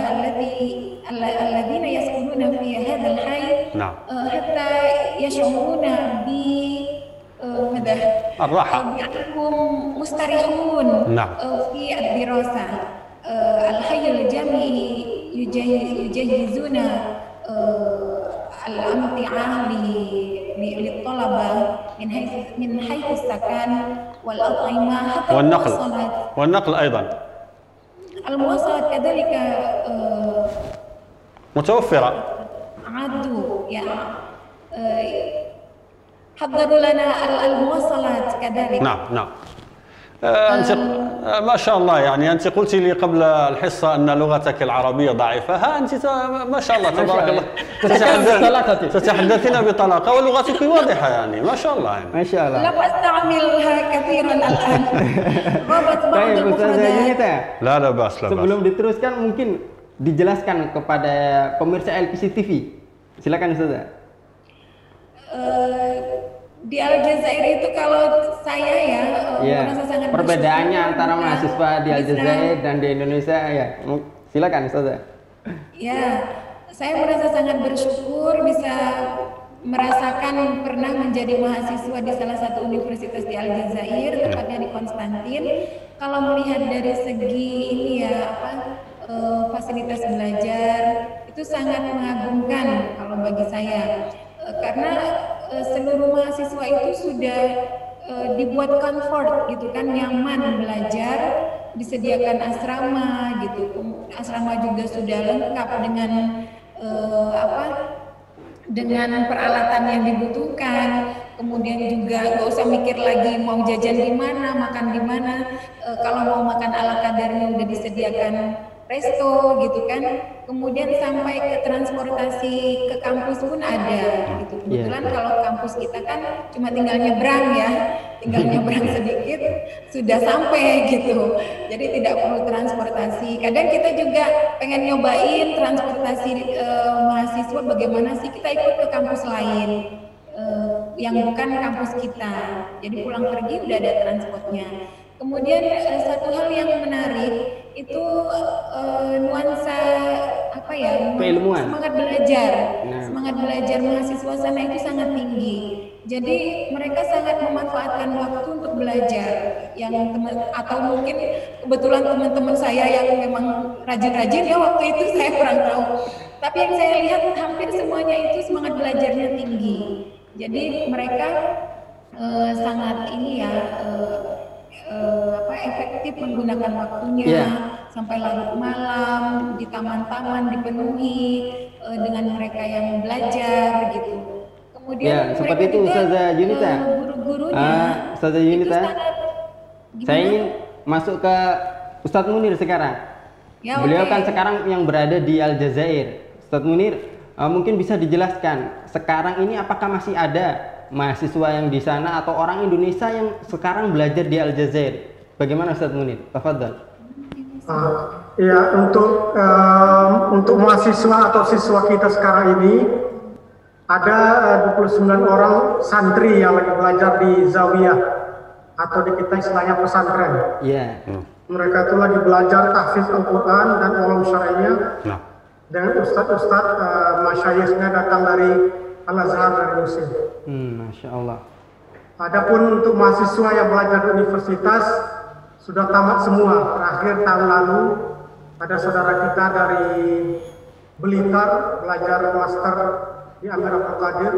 الذين يسكنون في هذا الحي حتى يشعرون الراحة، بأنهم مستريحون في الدراسة. الحي الجامعي يجهزون الأمتعة للطلبة من حيث السكن والأطعمة حتى والنقل أيضا. المواصلات كذلك متوفرة. حضروا لنا المواصلات كذلك. نعم. أنت ما شاء الله، يعني أنت قلت لي قبل الحصة أن لغتك العربية ضعيفة، ها أنت ما شاء الله تبارك الله تتحدثين بطلاقة ولغتك واضحة، يعني ما شاء الله يعني. ما شاء الله. لم أستعملها كثيرا الآن. غابت بعض المفردات. لا بأس. Sebelum diteruskan mungkin dijelaskan kepada pemirsa LKC TV. Silakan Ustazah. Di Aljazair itu kalau saya merasa sangat perbedaannya antara mahasiswa di Aljazair dan di Indonesia ya. Silakan Ustazah. Ya, saya merasa sangat bersyukur bisa merasakan pernah menjadi mahasiswa di salah satu universitas di Aljazair, tepatnya di Konstantin. Kalau melihat dari segi ini ya fasilitas belajar itu sangat mengagumkan kalau bagi saya, karena seluruh mahasiswa itu sudah dibuat comfort gitu kan, nyaman belajar, disediakan asrama gitu. Asrama juga sudah lengkap dengan dengan peralatan yang dibutuhkan. Kemudian juga nggak usah mikir lagi mau jajan di mana, makan di mana. Kalau mau makan ala kadarnya udah disediakan resto gitu kan. Kemudian sampai ke transportasi ke kampus pun ada gitu. Kebetulan kalau kampus kita kan cuma tinggal nyebrang ya, tinggal nyebrang sedikit sudah sampai gitu. Jadi tidak perlu transportasi. Kadang kita juga pengen nyobain transportasi mahasiswa, bagaimana sih kita ikut ke kampus lain yang bukan kampus kita. Jadi pulang pergi udah ada transportnya. Kemudian satu hal yang menarik itu nuansa keilmuan, semangat belajar. Semangat belajar mahasiswa sana itu sangat tinggi. Jadi mereka sangat memanfaatkan waktu untuk belajar. Atau mungkin kebetulan teman-teman saya yang memang rajin-rajin ya waktu itu, saya kurang tahu. Tapi yang saya lihat hampir semuanya itu semangat belajarnya tinggi. Jadi mereka sangat efektif menggunakan waktunya, sampai larut malam di taman-taman dipenuhi dengan mereka yang belajar gitu. Kemudian seperti itu Ustazah Yunita. Guru-gurunya Ustazah Yunita, saya ingin masuk ke Ustadz Munir sekarang. Beliau kan sekarang yang berada di Aljazair. Ustadz Munir, mungkin bisa dijelaskan sekarang ini apakah masih ada mahasiswa yang di sana atau orang Indonesia yang sekarang belajar di Aljazair? Bagaimana Ustadz Munir? Tafadhal. Ya, untuk mahasiswa atau siswa kita sekarang ini ada 29 orang santri yang lagi belajar di Zawiyah atau di kita istilahnya pesantren. Mereka itu lagi belajar tahfiz Al-Quran dan ulum syar'inya dengan ustadz-ustadz masyayikhnya datang dari Al-Azhar dari Mesir. Masya Allah. Adapun untuk mahasiswa yang belajar di universitas sudah tamat semua. Terakhir tahun lalu ada saudara kita dari Blitar belajar master di Amir Abdul Qadir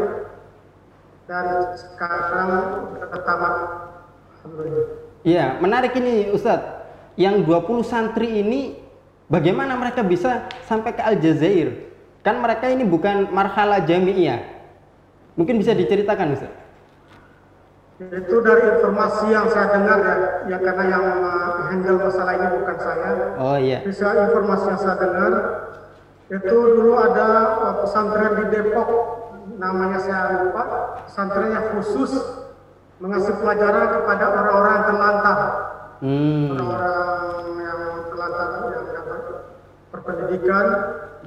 dan sekarang sudah tamat. Alhamdulillah. Iya, menarik ini Ustadz. Yang 20 santri ini bagaimana mereka bisa sampai ke Aljazair? Kan mereka ini bukan marhalah jami'iyah. Mungkin bisa diceritakan Ustaz? Itu dari informasi yang saya dengar ya karena yang handle masalah ini bukan saya. Oh iya. Bisa informasi yang saya dengar itu dulu ada pesantren di Depok, namanya saya lupa, pesantren yang khusus mengasih pelajaran kepada orang-orang yang terlantar. Orang-orang yang terlantar yang dapat berpendidikan.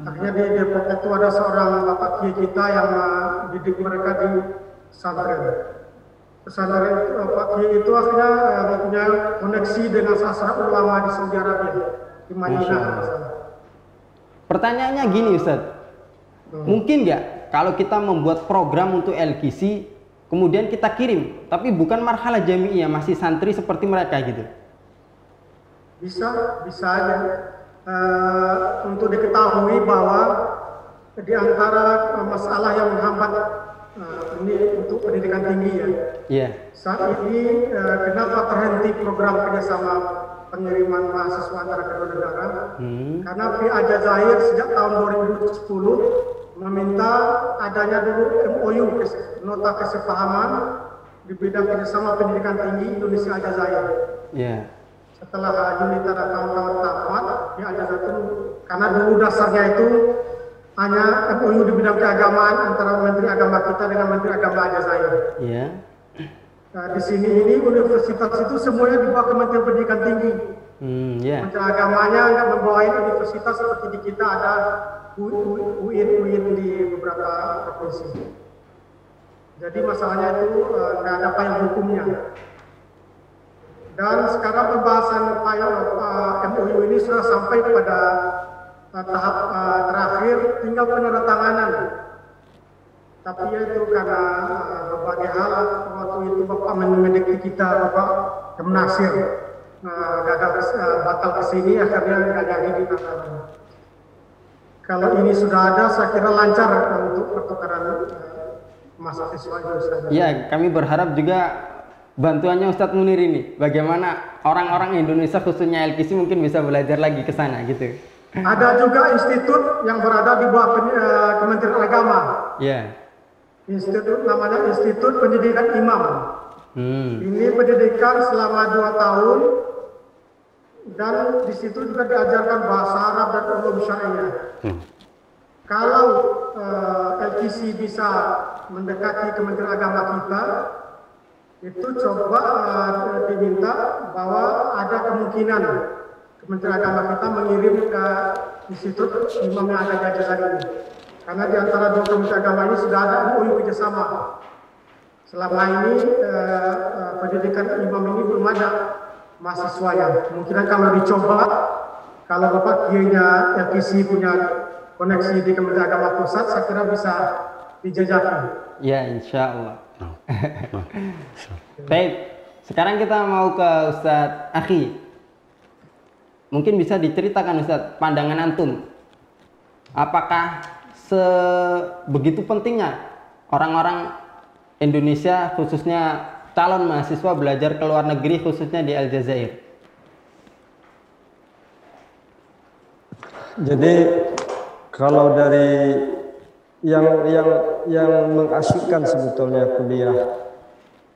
Akhirnya di Depok itu ada seorang bapak kiai kita yang didik mereka di pesantren. Pesantren Pak Kiai itu akhirnya mempunyai koneksi dengan salah ulama di Saudi Arabia, di Madinah. Pertanyaannya gini Ustaz, mungkin nggak kalau kita membuat program untuk LKC, kemudian kita kirim, tapi bukan marhalah jami'iyah, masih santri seperti mereka gitu? Bisa aja. Untuk diketahui bahwa di antara masalah yang menghambat ini untuk pendidikan tinggi ya. Saat ini kenapa terhenti program kerjasama pengiriman mahasiswa antara kedua negara? Karena pihak Aljazair sejak tahun 2010 meminta adanya dulu MOU, nota kesepahaman di bidang kerjasama pendidikan tinggi Indonesia Aljazair. Setelah Yunita dan kawan-kawan tamat, pihak Aljazair itu karena dulu dasarnya itu hanya MOU di bidang keagamaan antara Menteri Agama kita dengan Menteri Agama Aljazair. Nah, di sini ini universitas itu semuanya dibawa ke Kementerian Pendidikan Tinggi. Menteri Agamanya nggak membawain universitas seperti di kita ada UIN di beberapa provinsi. Jadi masalahnya itu nggak ada payung hukumnya. Dan sekarang pembahasan MOU ini sudah sampai pada tahap terakhir, tinggal penandatanganan. tapi ya itu karena berbagai hal. Waktu itu Bapak mendekati kita, Bapak Kemnasir, bakal kesini, akhirnya nggak jadi di Tataran. Kalau ini sudah ada, saya kira lancar untuk pertukaran mahasiswa itu. Ya, kami berharap juga bantuannya Ustadz Munir ini, bagaimana orang-orang Indonesia khususnya LKC mungkin bisa belajar lagi ke sana gitu. Ada juga institut yang berada di bawah Kementerian Agama. Ya. Institut namanya Institut Pendidikan Imam. Ini pendidikan selama 2 tahun dan di situ juga diajarkan bahasa Arab dan ulum syariah. Kalau LKC bisa mendekati Kementerian Agama kita, itu coba diminta bahwa ada kemungkinan Kementerian Agama kita mengirim ke Institut Imam yang ada di Aljazair ini. Karena di antara 2 Kementerian Agama ini sudah ada MOU kerjasama. Selama ini pendidikan imam ini belum ada mahasiswanya. Kemungkinan kalau dicoba, kalau Bapak kiainya LKC punya koneksi di Kementerian Agama Pusat, saya kira bisa dijajaki. Ya, insya Allah. Baik, sekarang kita mau ke Ustadz Akhi. Mungkin bisa diceritakan Ustadz, pandangan antum. Apakah sebegitu pentingnya orang-orang Indonesia, khususnya calon mahasiswa belajar ke luar negeri, khususnya di Aljazair? Jadi kalau dari yang mengasyikkan sebetulnya kuliah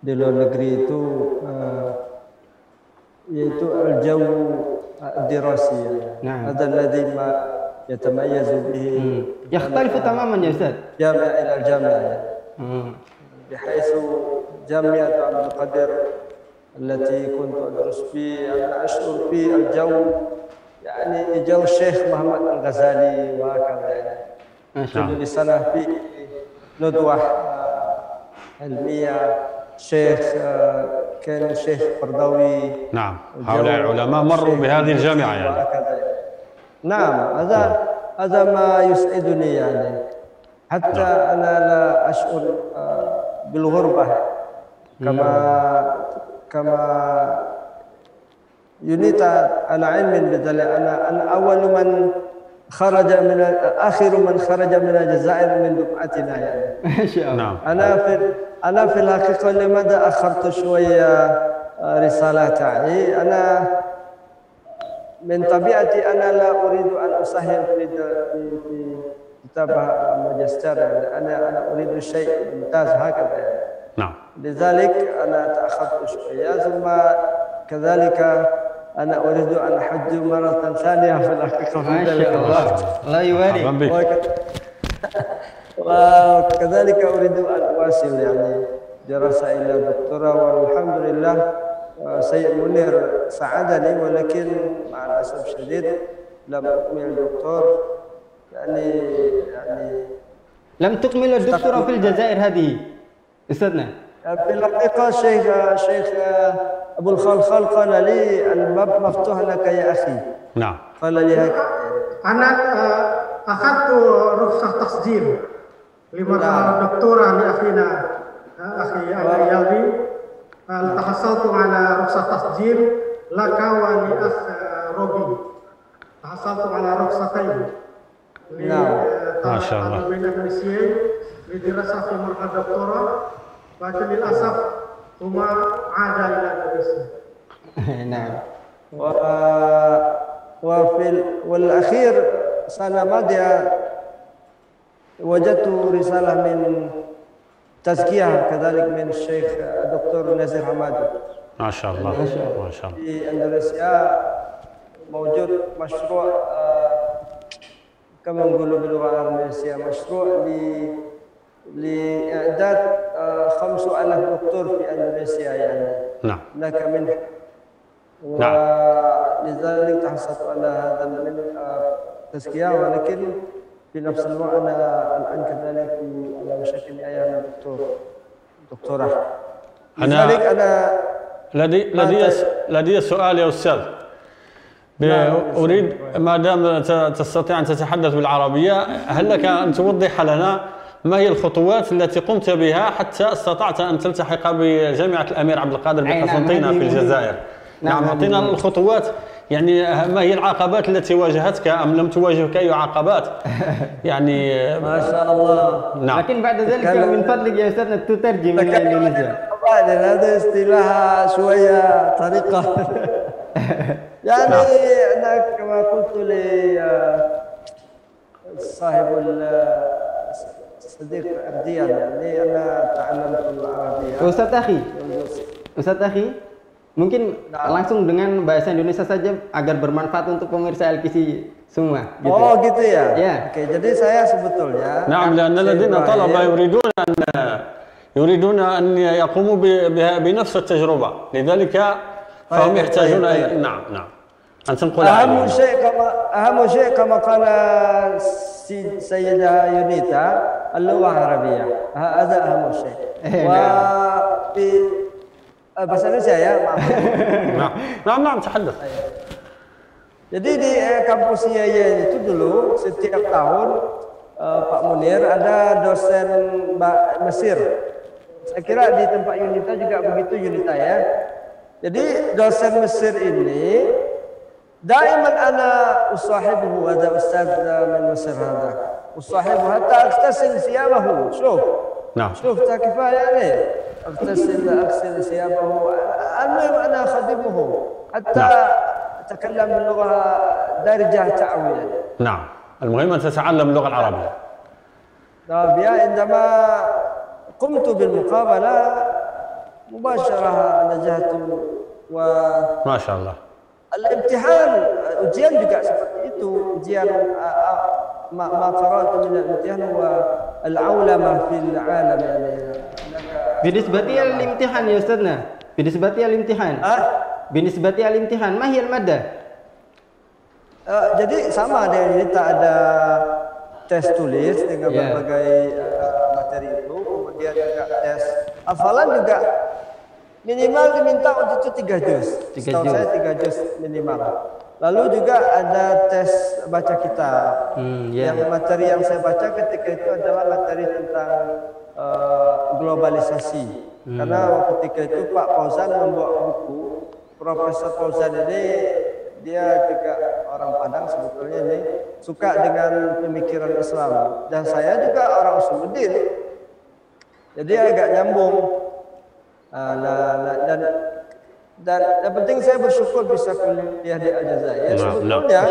di luar negeri itu yaitu al-jawu ad-dirasi. Nah, hadzal ladzi ma yatamayyazu bihi yakhtalifu tamaman ya Ustaz. Jami' ila al-jami'. بحيث جامعة عبد القادر التي كنت أدرس فيه أنا أشعر في الجو يعني جو الشيخ محمد الغزالي وهكذا يعني. كل سنة في ندوة علمية شيخ كان الشيخ قرضاوي. نعم، هؤلاء العلماء مروا بهذه الجامعة يعني. نعم، هذا ما يسعدني يعني. حتى أنا لا أشعر بالغربة كما ينيت على علم بذلك. أنا أول من خرج من آخر من خرج من الجزائر من دفعتنا يعني. ما شاء الله. أنا في الحقيقة لماذا أخرت شوية رسالة تاعي؟ أنا من طبيعتي أنا لا أريد أن أساهم في كتابة ماجستير. أنا أريد شيء ممتاز هكذا. نعم. لذلك أنا تأخرت شوية، ثم كذلك أنا أريد أن أحج مرة ثانية في الحقيقة. ما شاء الله، الله يبارك. وكذلك أريد أن أواصل يعني دراسة إلى دكتوراه، والحمد لله سيد منير ساعدني، ولكن مع الأسف الشديد لم أكمل الدكتور. يعني لم تكمل الدكتوراه في الجزائر هذه أستاذنا؟ في الحقيقة شيخ أبو الخلخال قال لي الباب مفتوح لك يا أخي. نعم. قال لي هكذا. أنا أخذت رخصة تسجيل لمرحلة دكتوراه لأخينا أخي يالدي. تحصلت على رخصة تسجيل لك ولأخ روبي. تحصلت على رخصتين. ما شاء الله. لدراسة في مرحلة دكتوراه، لكن للأسف هما عاد إلى إندونيسيا. نعم. والأخير سنة ماضية وجدت رسالة من تزكية كذلك من الشيخ الدكتور نزير حمادي. ما شاء الله. ما شاء الله. في إندونيسيا موجود مشروع كما نقولوا باللغة الإنجليزية مشروع لإعداد 5000 دكتور في إندونيسيا يعني. نعم. هناك منح. ولذلك تحصلت على هذا التزكية، ولكن في نفس الوقت أنا الآن كذلك على وشك أيام دكتوراه. لذلك أنا لدي سؤال يا أستاذ. أريد ما دام تستطيع أن تتحدث بالعربية، هل لك أن توضح لنا ما هي الخطوات التي قمت بها حتى استطعت أن تلتحق بجامعة الأمير عبد القادر بقسنطينة في الجزائر؟ نعم، أعطينا الخطوات، يعني ما هي العقبات التي واجهتك أم لم تواجهك أي عقبات؟ يعني ما شاء الله. نعم. لكن بعد ذلك من فضلك يا أستاذنا تترجم إلى إندونيسيا. هذا اصطلاح شوية طريقة يعني نعم. أنا كما قلت لصاحب الصديق أرديان، يعني أنا تعلمت العربية. Ustadz Akhi, mungkin langsung dengan bahasa Indonesia saja agar bermanfaat untuk pemirsa LKC semua. Gitu. Oh gitu ya? Ya. Oke, jadi saya sebetulnya. نعم، لأن الذين طلبة يريدون أن يقوموا بنفس التجربة، لذلك فهم يحتاجون. نعم نعم. أنت تقول أهم شيء كما قال سيدة يونيتا اللغة العربية، هذا أهم شيء. وفي bahasa Indonesia ya, maaf. Nah, تحدث. Jadi di kampus IAIN itu dulu setiap tahun Pak Munir ada dosen Mesir. Saya kira di tempat Yunita juga begitu, Yunita ya. Jadi dosen Mesir ini دائما أنا أصاحبه، هذا أستاذ من مصر هذا، أصاحبه حتى أغتسل ثيابه. شوف نعم. شوف كفاية يعني أغسل ثيابه. المهم أنا أخدمه حتى أتكلم اللغة دارجة تعويا. نعم، المهم أن تتعلم اللغة العربية. العربية عندما قمت بالمقابلة مباشرة نجحت ما شاء الله. الامتحان ujian juga seperti itu. Ujian ما قرأت من الامتحان هو العولمة في العالم يعني. بالنسبة للامتحان يا أستاذنا، بالنسبة للامتحان ما هي المادة؟ Jadi sama dengan ini, tak ada tes tulis dengan berbagai materi itu, kemudian juga tes hafalan juga. Minimal diminta waktu itu 3 juz. Setahu saya 3 juz minimal. Lalu juga ada tes baca kitab. Yang materi yang saya baca ketika itu adalah materi tentang globalisasi. Karena ketika itu Pak Fauzan membuat buku. Profesor Fauzan ini dia juga orang Padang sebetulnya ini, suka dengan pemikiran Islam. Dan saya juga orang Usuluddin. Jadi agak nyambung. Dan yang penting saya bersyukur bisa kuliah di Aljazair. Sebetulnya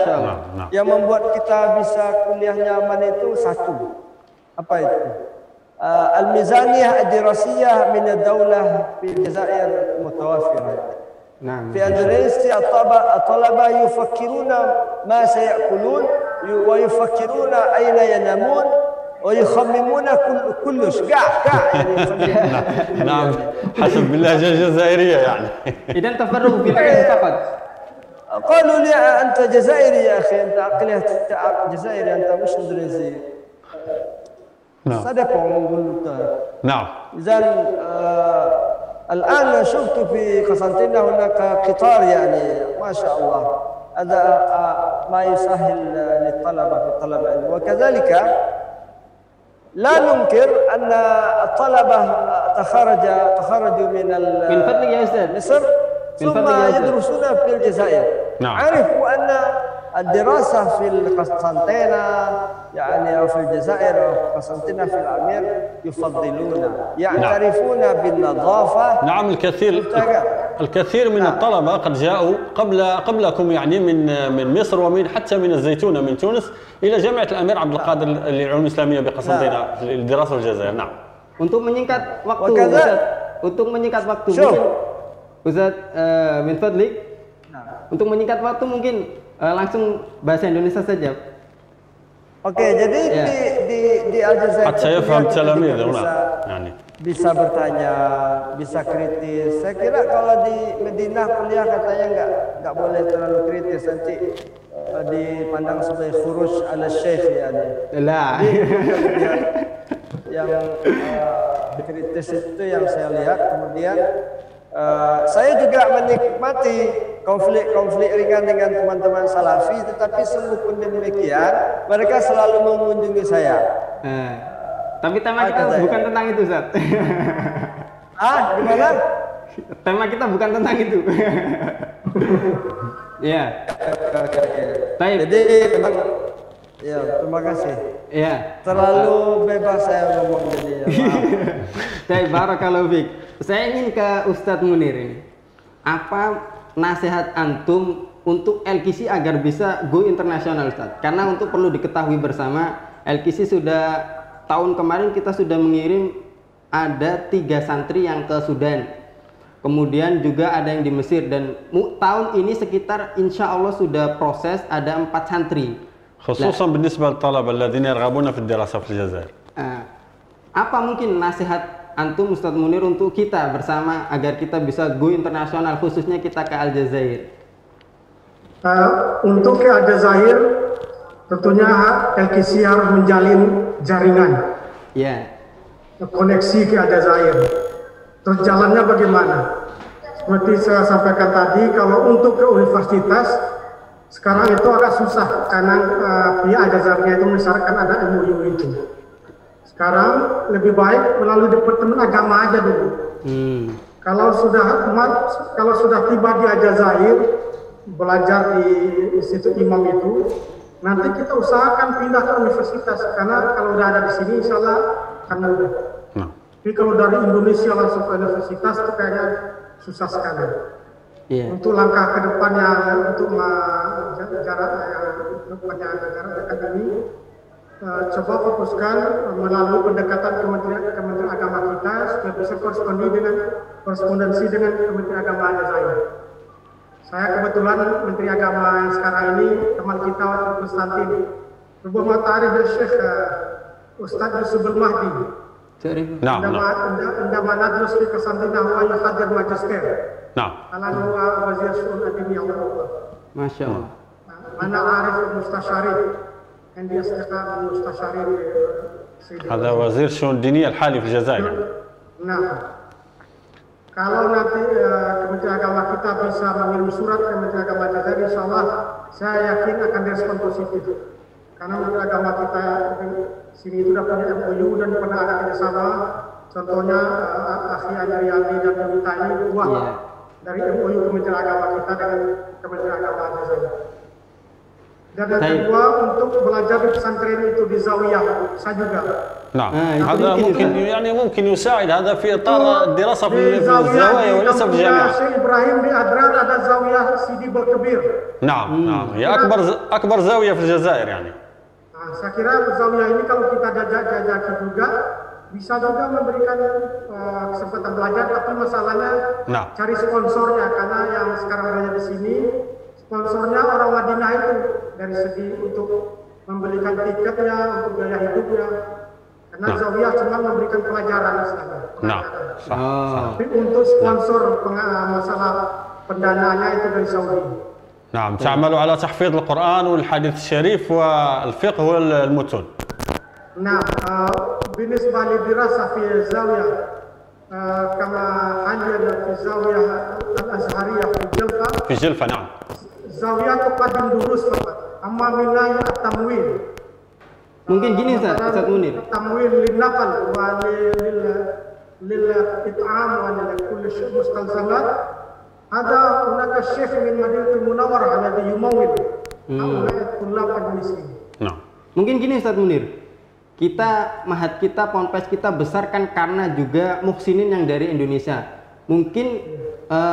yang membuat kita bisa kuliah nyaman itu satu, apa itu? Al-mizaniyah ad-dirasiyah min ad-daulah fi Aljazair mutawafirah. في أندونيسيا الطلبة يفكرون ما سيأكلون ويفكرون أين ينامون ويخممون كلش قاع يعني. نعم، حسب باللهجة الجزائرية يعني. إذا تفرغوا في العلم فقط. قالوا لي أنت جزائري يا أخي، أنت عقلية جزائري، أنت مش إندونيسي. صدقوا نقول. نعم. إذن الآن شفت في قسنطينة هناك قطار يعني ما شاء الله، هذا ما يسهل للطلبة في طلب العلم. وكذلك لا ننكر أن الطلبة تخرجوا من فضلك يا أستاذ مصر ثم يدرسون في الجزائر. نعم. عرفوا أن الدراسة في القسنطينة يعني أو في الجزائر أو في قسنطينة في الأمير يفضلون، يعترفون بالنظافة. نعم، الكثير من الطلبة قد جاءوا قبلكم يعني من مصر ومن حتى من الزيتونة من تونس إلى جامعة الأمير عبد القادر للعلوم الإسلامية بقسنطينة للدراسة في الجزائر. نعم. Untuk menyingkat waktu, mungkin Ustaz min fadlik, untuk menyingkat waktu mungkin langsung bahasa Indonesia saja. Oke, jadi di Aljazair bisa bertanya, bisa kritis. Saya kira kalau di Madinah kuliah katanya nggak boleh terlalu kritis, nanti dipandang sebagai khuruj ala syekh yani. Lah. Yang kritis itu yang saya lihat. Kemudian saya juga menikmati konflik ringan dengan teman-teman Salafi, tetapi sungguh pun demikian mereka selalu mengunjungi saya. Tapi tema kita bukan tentang itu, Ustaz. Gimana? Tema kita bukan tentang itu. Ya. Baik. Jadi memang ya, terima kasih. Ya. Terlalu bebas saya ngomong jadi ya. Baik, barakallahu fiik. Saya ingin ke Ustadz Munir ini. Apa nasihat antum untuk LKC agar bisa go internasional, Ustadz? Karena untuk perlu diketahui bersama, LKC sudah tahun kemarin kita sudah mengirim ada 3 santri yang ke Sudan. Kemudian juga ada yang di Mesir dan tahun ini sekitar insya Allah sudah proses ada 4 santri. خصوصا بالنسبة للطلبة الذين يرغبون في الدراسة في الجزائر. Apa mungkin nasihat antum Ustadz Munir untuk kita bersama agar kita bisa go internasional, khususnya kita ke Aljazair? Untuk ke Aljazair tentunya LKC harus menjalin jaringan. Ya. Koneksi ke Aljazair. Terus jalannya bagaimana? Seperti saya sampaikan tadi, kalau untuk ke universitas sekarang itu agak susah karena pihak Aljazairnya itu mensyaratkan ada MOU itu. Sekarang lebih baik melalui Departemen Agama aja dulu. Kalau sudah tiba di Aljazair, belajar di Institut Imam itu, nanti kita usahakan pindah ke universitas karena kalau udah ada di sini, insya Allah akan mudah. Tapi kalau dari Indonesia langsung ke universitas itu kayaknya susah sekali. Untuk langkah ke depannya untuk jarak dekat ini, coba fokuskan melalui pendekatan Kementerian Agama kita supaya bisa korespondensi dengan Kementerian Agama Aljazair. Saya kebetulan Menteri Agama yang sekarang ini teman kita waktu Konstantin, Rubama Ta'arif dari Syekh Ustadz Yusuf Al-Mahdi. Indama nadrus fi Konstantin wa yuhadir magister. Alan huwa wazir syu'un adini Allah. Masya Allah. Mana arif mustasyarid. Yang dia sekarang mustasyarid. هذا وزير الشؤون الدينية الحالي في الجزائر. Kalau nanti Kementerian Agama kita bisa mengirim surat ke Kementerian Agama Aljazair, insya Allah saya yakin akan direspon positif. Karena Kementerian Agama kita sini itu sudah punya MOU dan pernah ada kerjasama. Contohnya Akhi Andriani dan Yunita ini buah dari MOU Kementerian Agama kita dengan Kementerian Agama Aljazair. Dan yang kedua untuk belajar di pesantren itu di Zawiyah bisa juga. هذا ممكن يساعد هذا في إطار الدراسة في الزوايا وليس في الجامعة. Syekh Ibrahim di Adrar ada Zawiyah Sidi Belkebir. نعم هي أكبر زاوية في الجزائر يعني. Saya kira Zawiyah ini kalau kita jajaki juga bisa juga memberikan kesempatan belajar, tapi masalahnya cari sponsornya karena yang sekarang ada di sini sponsornya orang Madinah itu dari segi untuk membelikan tiketnya, untuk biaya hidupnya. Karena Zawiyah cuma memberikan pelajaran saja. Tapi untuk sponsor masalah pendanaannya itu dari Saudi. نعم تعملوا على تحفيظ القرآن والحديث الشريف والفقه والمتون. نعم بالنسبة للدراسة في الزاوية كما حاليا في الزاوية الأزهرية في جلفة نعم. الزاوية تقدم دروس فقط أما من ناحية التمويل mungkin gini Ustaz Munir. التمويل للنقل وللإطعام ولكل مستلزمات هذا هناك الشيخ من مدينة المنورة الذي يمول هؤلاء الطلاب المسلمين. Mungkin gini Ustaz Munir. Mahat kita, ponpes kita besarkan karena juga muhsinin yang dari Indonesia. Mungkin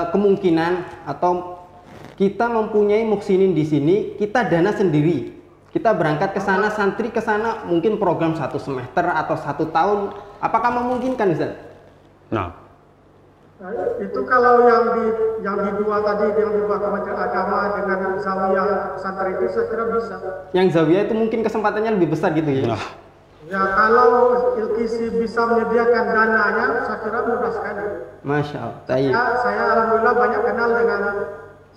kemungkinan atau kita mempunyai muhsinin di sini, kita dana sendiri. Kita berangkat ke sana, santri ke sana, mungkin program 1 semester atau 1 tahun. Apakah memungkinkan, Ustaz? Itu kalau yang di dua tadi, yang di bawah Kementerian Agama dengan Zawiyah pesantren itu saya kira bisa. Yang Zawiyah itu mungkin kesempatannya lebih besar gitu ya? Ya kalau LKC bisa menyediakan dananya, saya kira mudah sekali. Masya Allah. Saya alhamdulillah banyak kenal dengan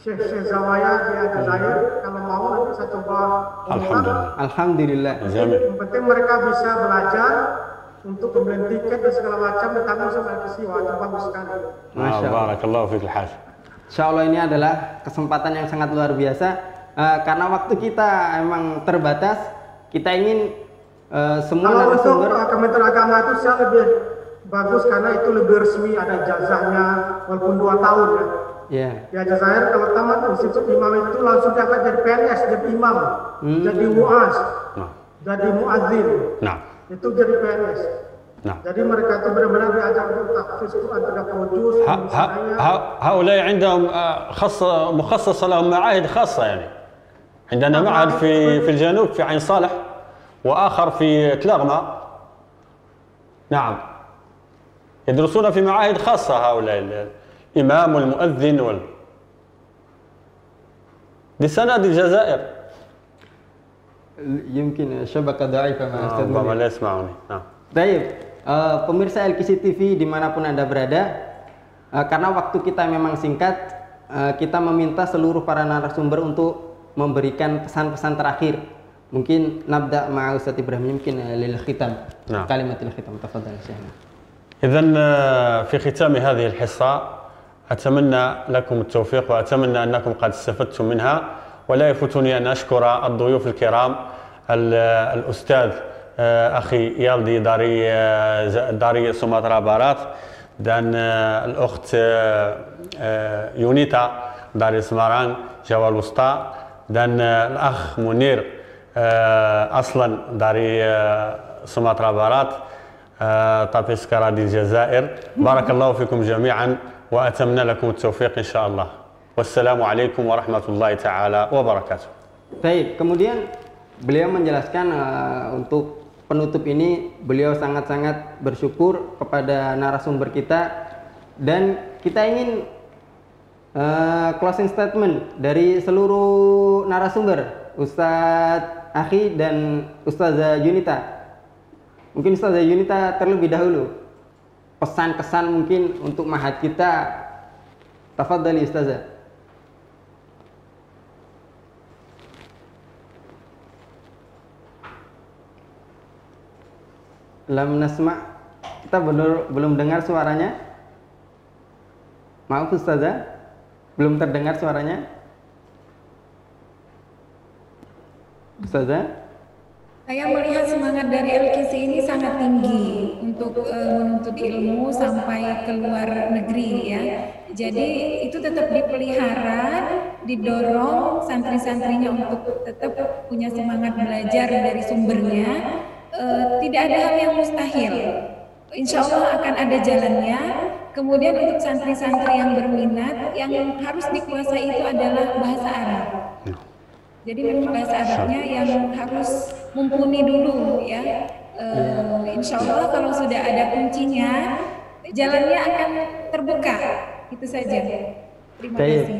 Syekh Zawiyah di Aljazair. Kalau mau nanti saya coba. Alhamdulillah. Yang penting mereka bisa belajar untuk pembelian tiket dan segala macam ditanggung sama LKC. Wah, itu bagus sekali. Masya Allah. Barakallahu fiik al-Haj. Insya Allah ini adalah kesempatan yang sangat luar biasa. Karena waktu kita emang terbatas, kita ingin semua kalau narasumber. Untuk Kementerian Agama itu saya lebih bagus karena itu lebih resmi, ada ijazahnya walaupun 2 tahun ya. Ya. Di Aljazair kalau tamat institut imam itu langsung diangkat jadi PNS, jadi imam, jadi muaz, jadi muadzin. Itu jadi PNS. jadi mereka itu benar-benar diajar untuk tahfiz Quran 30 juz. هؤلاء عندهم مخصصة لهم معاهد خاصة يعني. عندنا معهد في الجنوب في عين صالح وآخر في كلاغما. نعم. يدرسون في معاهد خاصة هؤلاء الإمام والمؤذن دي سند الجزائر. يمكن شبكة ضعيفة مع أستاذ منير. لا يسمعوني. نعم. Baik, pemirsa LKC TV dimanapun Anda berada, karena waktu kita memang singkat, kita meminta seluruh para narasumber untuk memberikan pesan-pesan terakhir. Mungkin nabda ma Ustaz Ibrahim, mungkin lil khitam. Kalimatul khitam, tafadhal Syekh. إذن في ختام هذه الحصة أتمنى لكم التوفيق وأتمنى أنكم قد استفدتم منها، ولا يفوتني أن أشكر الضيوف الكرام الأستاذ أخي يالدي داري سومطرة بارات، دان الأخت يونيتا داري سماران جوا الوسطى، دان الأخ منير أصلا داري سومطرة بارات طابيسكرا دي الجزائر. بارك الله فيكم جميعا وأتمنى لكم التوفيق إن شاء الله، والسلام عليكم ورحمة الله تعالى وبركاته. Baik, kemudian beliau menjelaskan untuk penutup ini beliau sangat-sangat bersyukur kepada narasumber kita, dan kita ingin closing statement dari seluruh narasumber, Ustadz Akhi dan Ustazah Yunita. Mungkin Ustazah Yunita terlebih dahulu, pesan-kesan mungkin untuk mahad kita. Tafadhali Ustazah. Lam nasma', kita belum dengar suaranya. Maaf Ustazah, belum terdengar suaranya. Ustazah? Saya melihat semangat dari LKC ini sangat tinggi untuk menuntut ilmu sampai ke luar negeri ya. Jadi itu tetap dipelihara, didorong santri-santrinya untuk tetap punya semangat belajar dari sumbernya. Tidak ada hal yang mustahil. Insya Allah akan ada jalannya. Kemudian untuk santri-santri yang berminat, yang harus dikuasai itu adalah bahasa Arab. Jadi memang bahasa Arabnya yang harus mumpuni dulu ya. Insya Allah kalau sudah ada kuncinya, jalannya akan terbuka. Itu saja. Terima kasih.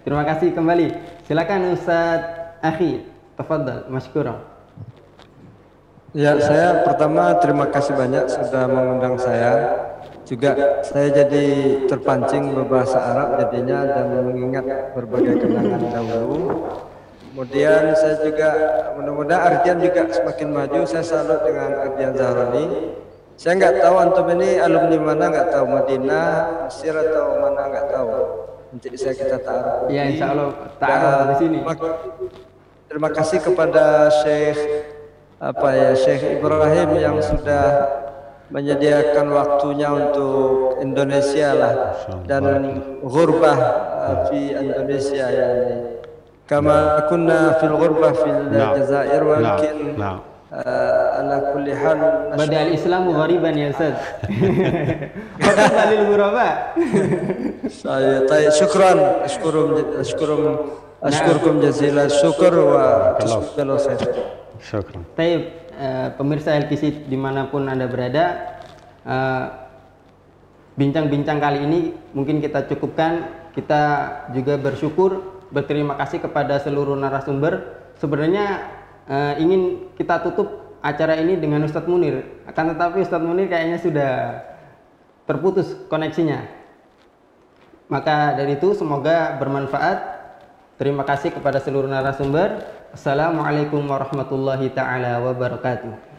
Terima kasih kembali. Silakan Ustadz Akhi, tafadhal, masykuran. Ya, saya pertama terima kasih banyak sudah mengundang saya. Juga saya jadi terpancing berbahasa Arab jadinya dan mengingat berbagai kenangan dahulu. Kemudian saya juga mudah-mudahan Ardian juga semakin maju. Saya salut dengan Ardian Zahroni. Saya nggak tahu antum ini alumni mana, nggak tahu Madinah, Mesir atau mana, nggak tahu. Nanti kita taruh. Ya insya Allah taruh di sini. Terima kasih kepada Syekh Ibrahim yang sudah menyediakan waktunya untuk Indonesia lah, dan ghurbah di Indonesia yani. Kama kunna fil ghurbah fil Jazair, mungkin ala kulli hal bada al-islamu ghariban ya Ustaz. Faqad lil ghuraba. Saya syukran, ashkurukum jazilan syukur wa jazakallahu khair. Syukran. Baik, pemirsa LKC dimanapun Anda berada, bincang-bincang kali ini mungkin kita cukupkan. Kita juga berterima kasih kepada seluruh narasumber. Sebenarnya ingin kita tutup acara ini dengan Ustadz Munir, akan tetapi Ustadz Munir kayaknya sudah terputus koneksinya. Maka dari itu semoga bermanfaat. Terima kasih kepada seluruh narasumber. Assalamualaikum warahmatullahi taala wabarakatuh.